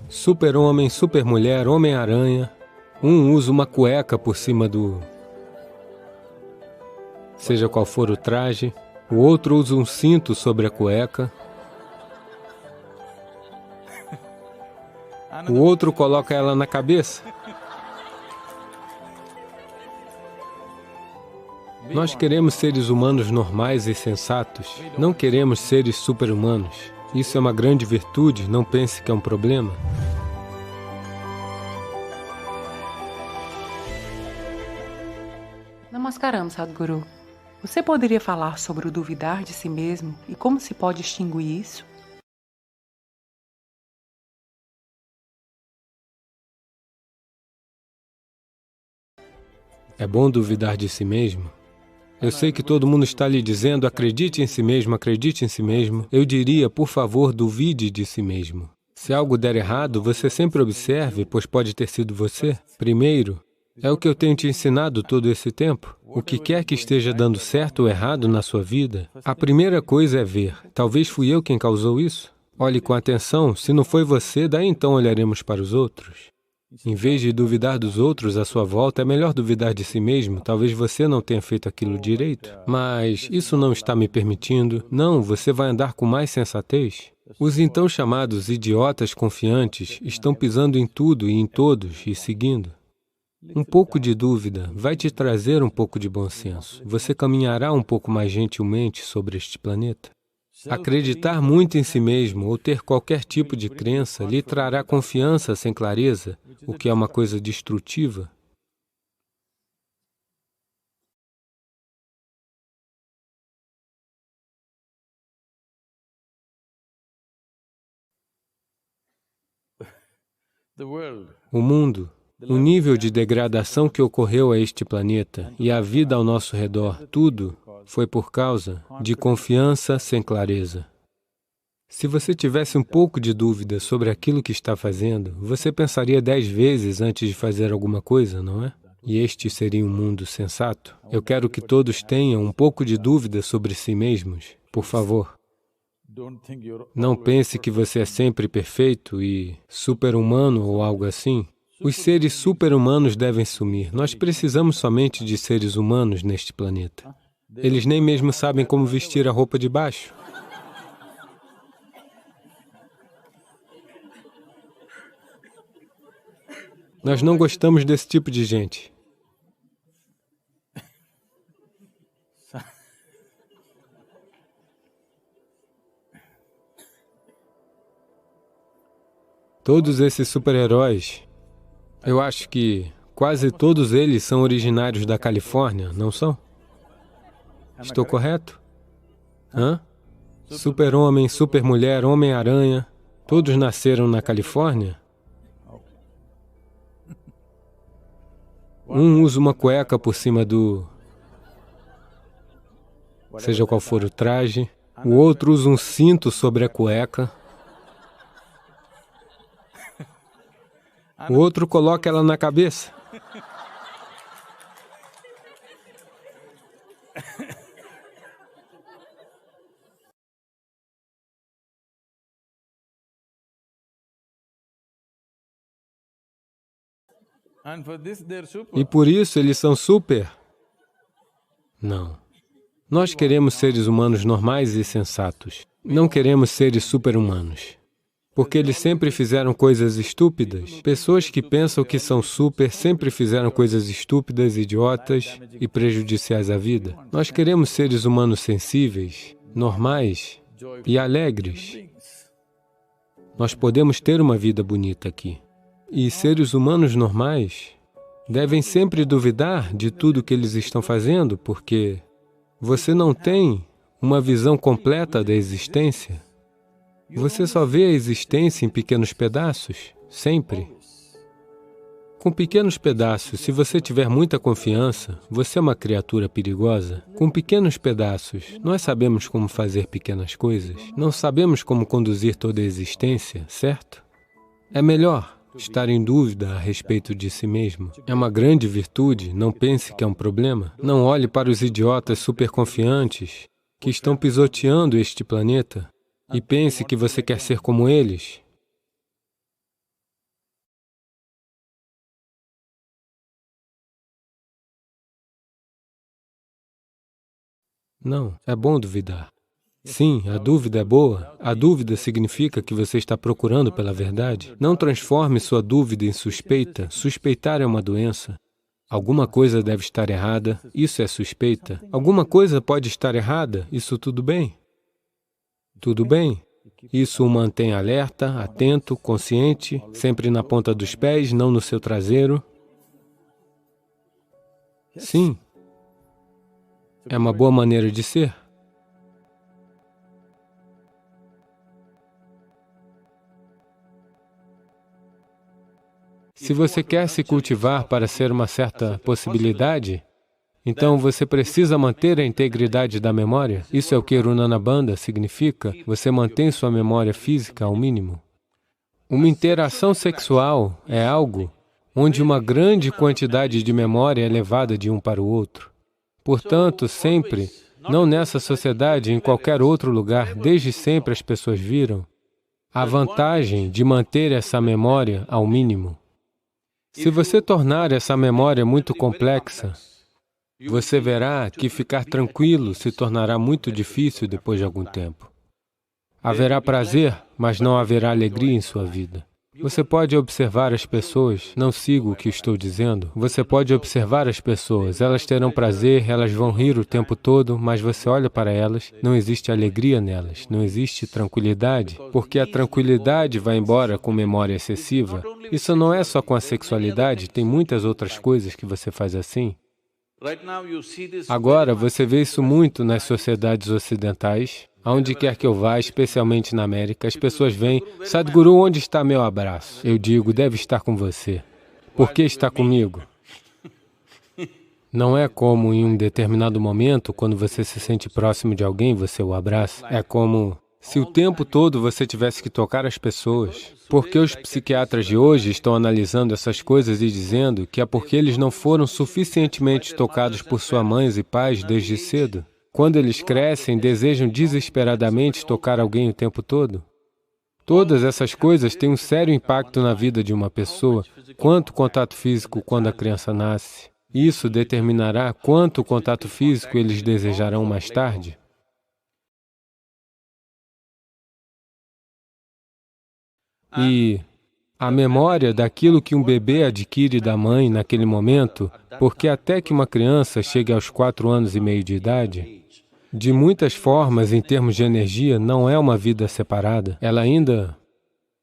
Super-homem, super-mulher, Homem-Aranha. Um usa uma cueca por cima do... seja qual for o traje. O outro usa um cinto sobre a cueca. O outro coloca ela na cabeça. Nós queremos seres humanos normais e sensatos. Não queremos seres super-humanos. Isso é uma grande virtude, não pense que é um problema. Namaskaram, Sadhguru. Você poderia falar sobre o duvidar de si mesmo e como se pode extinguir isso? É bom duvidar de si mesmo? Eu sei que todo mundo está lhe dizendo, acredite em si mesmo, acredite em si mesmo. Eu diria, por favor, duvide de si mesmo. Se algo der errado, você sempre observe, pois pode ter sido você. Primeiro, é o que eu tenho te ensinado todo esse tempo. O que quer que esteja dando certo ou errado na sua vida, a primeira coisa é ver. Talvez fui eu quem causou isso? Olhe com atenção, se não foi você, daí então olharemos para os outros. Em vez de duvidar dos outros à sua volta, é melhor duvidar de si mesmo. Talvez você não tenha feito aquilo direito, mas isso não está me permitindo. Não, você vai andar com mais sensatez. Os então chamados idiotas confiantes estão pisando em tudo e em todos e seguindo. Um pouco de dúvida vai te trazer um pouco de bom senso. Você caminhará um pouco mais gentilmente sobre este planeta. Acreditar muito em si mesmo ou ter qualquer tipo de crença lhe trará confiança sem clareza, o que é uma coisa destrutiva. O mundo, o nível de degradação que ocorreu a este planeta e a vida ao nosso redor, tudo foi por causa de confiança sem clareza. Se você tivesse um pouco de dúvida sobre aquilo que está fazendo, você pensaria 10 vezes antes de fazer alguma coisa, não é? E este seria um mundo sensato. Eu quero que todos tenham um pouco de dúvida sobre si mesmos. Por favor, não pense que você é sempre perfeito e super-humano ou algo assim. Os seres super-humanos devem sumir. Nós precisamos somente de seres humanos neste planeta. Eles nem mesmo sabem como vestir a roupa de baixo. Nós não gostamos desse tipo de gente. Todos esses super-heróis, eu acho que quase todos eles são originários da Califórnia, não são? Estou correto? Hã? Super-Homem, Super-Mulher, Homem-Aranha, todos nasceram na Califórnia? Um usa uma cueca por cima do... seja qual for o traje. O outro usa um cinto sobre a cueca. O outro coloca ela na cabeça. E por isso eles são super? Não. Nós queremos seres humanos normais e sensatos. Não queremos seres super-humanos. Porque eles sempre fizeram coisas estúpidas. Pessoas que pensam que são super sempre fizeram coisas estúpidas, idiotas e prejudiciais à vida. Nós queremos seres humanos sensíveis, normais e alegres. Nós podemos ter uma vida bonita aqui. E seres humanos normais devem sempre duvidar de tudo que eles estão fazendo, porque você não tem uma visão completa da existência. Você só vê a existência em pequenos pedaços, sempre. Com pequenos pedaços, se você tiver muita confiança, você é uma criatura perigosa. Com pequenos pedaços, nós sabemos como fazer pequenas coisas. Não sabemos como conduzir toda a existência, certo? É melhor estar em dúvida a respeito de si mesmo. É uma grande virtude, não pense que é um problema. Não olhe para os idiotas superconfiantes que estão pisoteando este planeta e pense que você quer ser como eles. Não, é bom duvidar. Sim, a dúvida é boa. A dúvida significa que você está procurando pela verdade. Não transforme sua dúvida em suspeita. Suspeitar é uma doença. Alguma coisa deve estar errada, isso é suspeita. Alguma coisa pode estar errada, isso tudo bem. Tudo bem. Isso o mantém alerta, atento, consciente, sempre na ponta dos pés, não no seu traseiro. Sim. É uma boa maneira de ser. Se você quer se cultivar para ser uma certa possibilidade, então você precisa manter a integridade da memória. Isso é o que Runana Bandha significa. Você mantém sua memória física ao mínimo. Uma interação sexual é algo onde uma grande quantidade de memória é levada de um para o outro. Portanto, sempre, não nessa sociedade, em qualquer outro lugar, desde sempre as pessoas viram a vantagem de manter essa memória ao mínimo. Se você tornar essa memória muito complexa, você verá que ficar tranquilo se tornará muito difícil depois de algum tempo. Haverá prazer, mas não haverá alegria em sua vida. Você pode observar as pessoas, não sigo o que estou dizendo, você pode observar as pessoas, elas terão prazer, elas vão rir o tempo todo, mas você olha para elas, não existe alegria nelas, não existe tranquilidade, porque a tranquilidade vai embora com memória excessiva. Isso não é só com a sexualidade, tem muitas outras coisas que você faz assim. Agora, você vê isso muito nas sociedades ocidentais. Aonde quer que eu vá, especialmente na América, as pessoas vêm, Sadhguru, onde está meu abraço? Eu digo, deve estar com você. Por que está comigo? Não é como em um determinado momento, quando você se sente próximo de alguém, você o abraça. É como se o tempo todo você tivesse que tocar as pessoas. Porque os psiquiatras de hoje estão analisando essas coisas e dizendo que é porque eles não foram suficientemente tocados por suas mães e pais desde cedo. Quando eles crescem, desejam desesperadamente tocar alguém o tempo todo. Todas essas coisas têm um sério impacto na vida de uma pessoa, quanto contato físico quando a criança nasce. Isso determinará quanto contato físico eles desejarão mais tarde. E a memória daquilo que um bebê adquire da mãe naquele momento, porque até que uma criança chegue aos 4 anos e meio de idade, de muitas formas, em termos de energia, não é uma vida separada. Ela ainda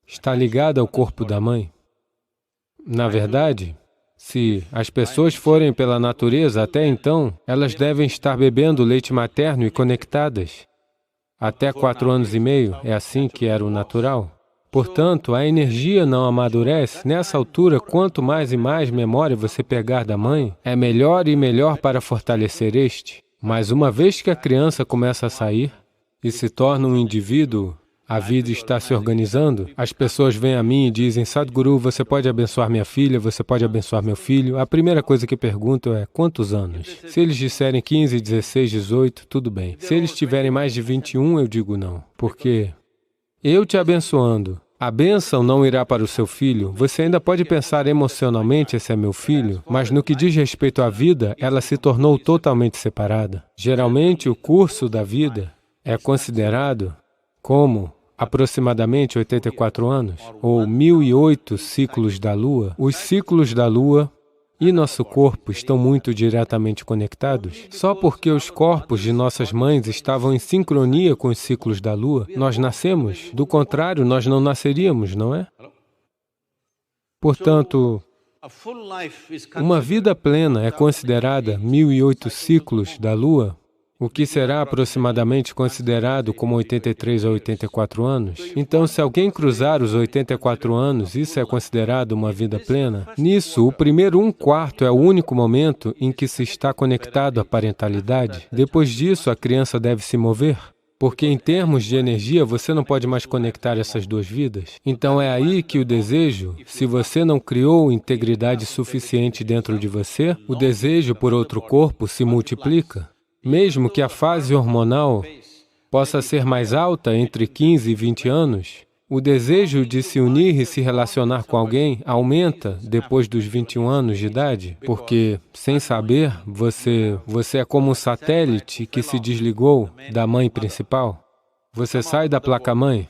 está ligada ao corpo da mãe. Na verdade, se as pessoas forem pela natureza até então, elas devem estar bebendo leite materno e conectadas. Até 4 anos e meio, é assim que era o natural. Portanto, a energia não amadurece. Nessa altura, quanto mais e mais memória você pegar da mãe, é melhor e melhor para fortalecer este. Mas uma vez que a criança começa a sair e se torna um indivíduo, a vida está se organizando, as pessoas vêm a mim e dizem, Sadhguru, você pode abençoar minha filha, você pode abençoar meu filho. A primeira coisa que pergunto é, quantos anos? Se eles disserem 15, 16, 18, tudo bem. Se eles tiverem mais de 21, eu digo não, porque eu te abençoando, a bênção não irá para o seu filho. Você ainda pode pensar emocionalmente, esse é meu filho, mas no que diz respeito à vida, ela se tornou totalmente separada. Geralmente, o curso da vida é considerado como aproximadamente 84 anos, ou 1008 ciclos da Lua. Os ciclos da Lua e nosso corpo estão muito diretamente conectados. Só porque os corpos de nossas mães estavam em sincronia com os ciclos da Lua, nós nascemos. Do contrário, nós não nasceríamos, não é? Portanto, uma vida plena é considerada 1008 ciclos da Lua, o que será aproximadamente considerado como 83 a 84 anos. Então, se alguém cruzar os 84 anos, isso é considerado uma vida plena? Nisso, o primeiro 1/4 é o único momento em que se está conectado à parentalidade. Depois disso, a criança deve se mover. Porque em termos de energia, você não pode mais conectar essas duas vidas. Então é aí que o desejo, se você não criou integridade suficiente dentro de você, o desejo por outro corpo se multiplica. Mesmo que a fase hormonal possa ser mais alta entre 15 e 20 anos, o desejo de se unir e se relacionar com alguém aumenta depois dos 21 anos de idade, porque, sem saber, você é como um satélite que se desligou da mãe principal. Você sai da placa-mãe.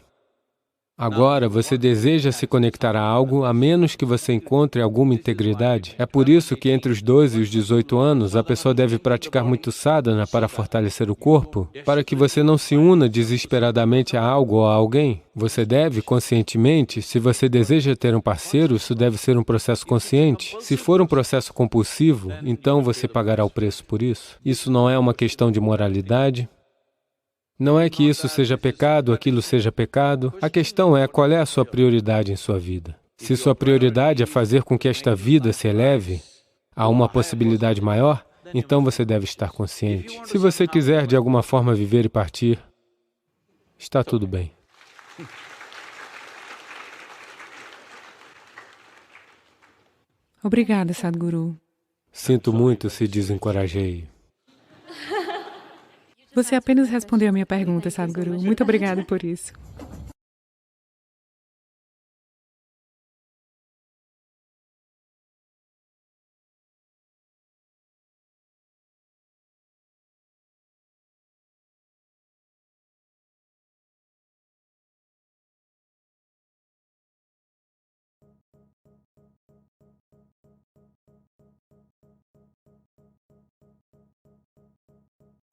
Agora, você deseja se conectar a algo a menos que você encontre alguma integridade. É por isso que entre os 12 e os 18 anos, a pessoa deve praticar muito sadhana para fortalecer o corpo, para que você não se una desesperadamente a algo ou a alguém. Você deve, conscientemente, se você deseja ter um parceiro, isso deve ser um processo consciente. Se for um processo compulsivo, então você pagará o preço por isso. Isso não é uma questão de moralidade. Não é que isso seja pecado, aquilo seja pecado. A questão é qual é a sua prioridade em sua vida. Se sua prioridade é fazer com que esta vida se eleve a uma possibilidade maior, então você deve estar consciente. Se você quiser de alguma forma viver e partir, está tudo bem. Obrigada, Sadhguru. Sinto muito se desencorajei. Você apenas respondeu a minha pergunta, Sadhguru. Muito obrigada por isso.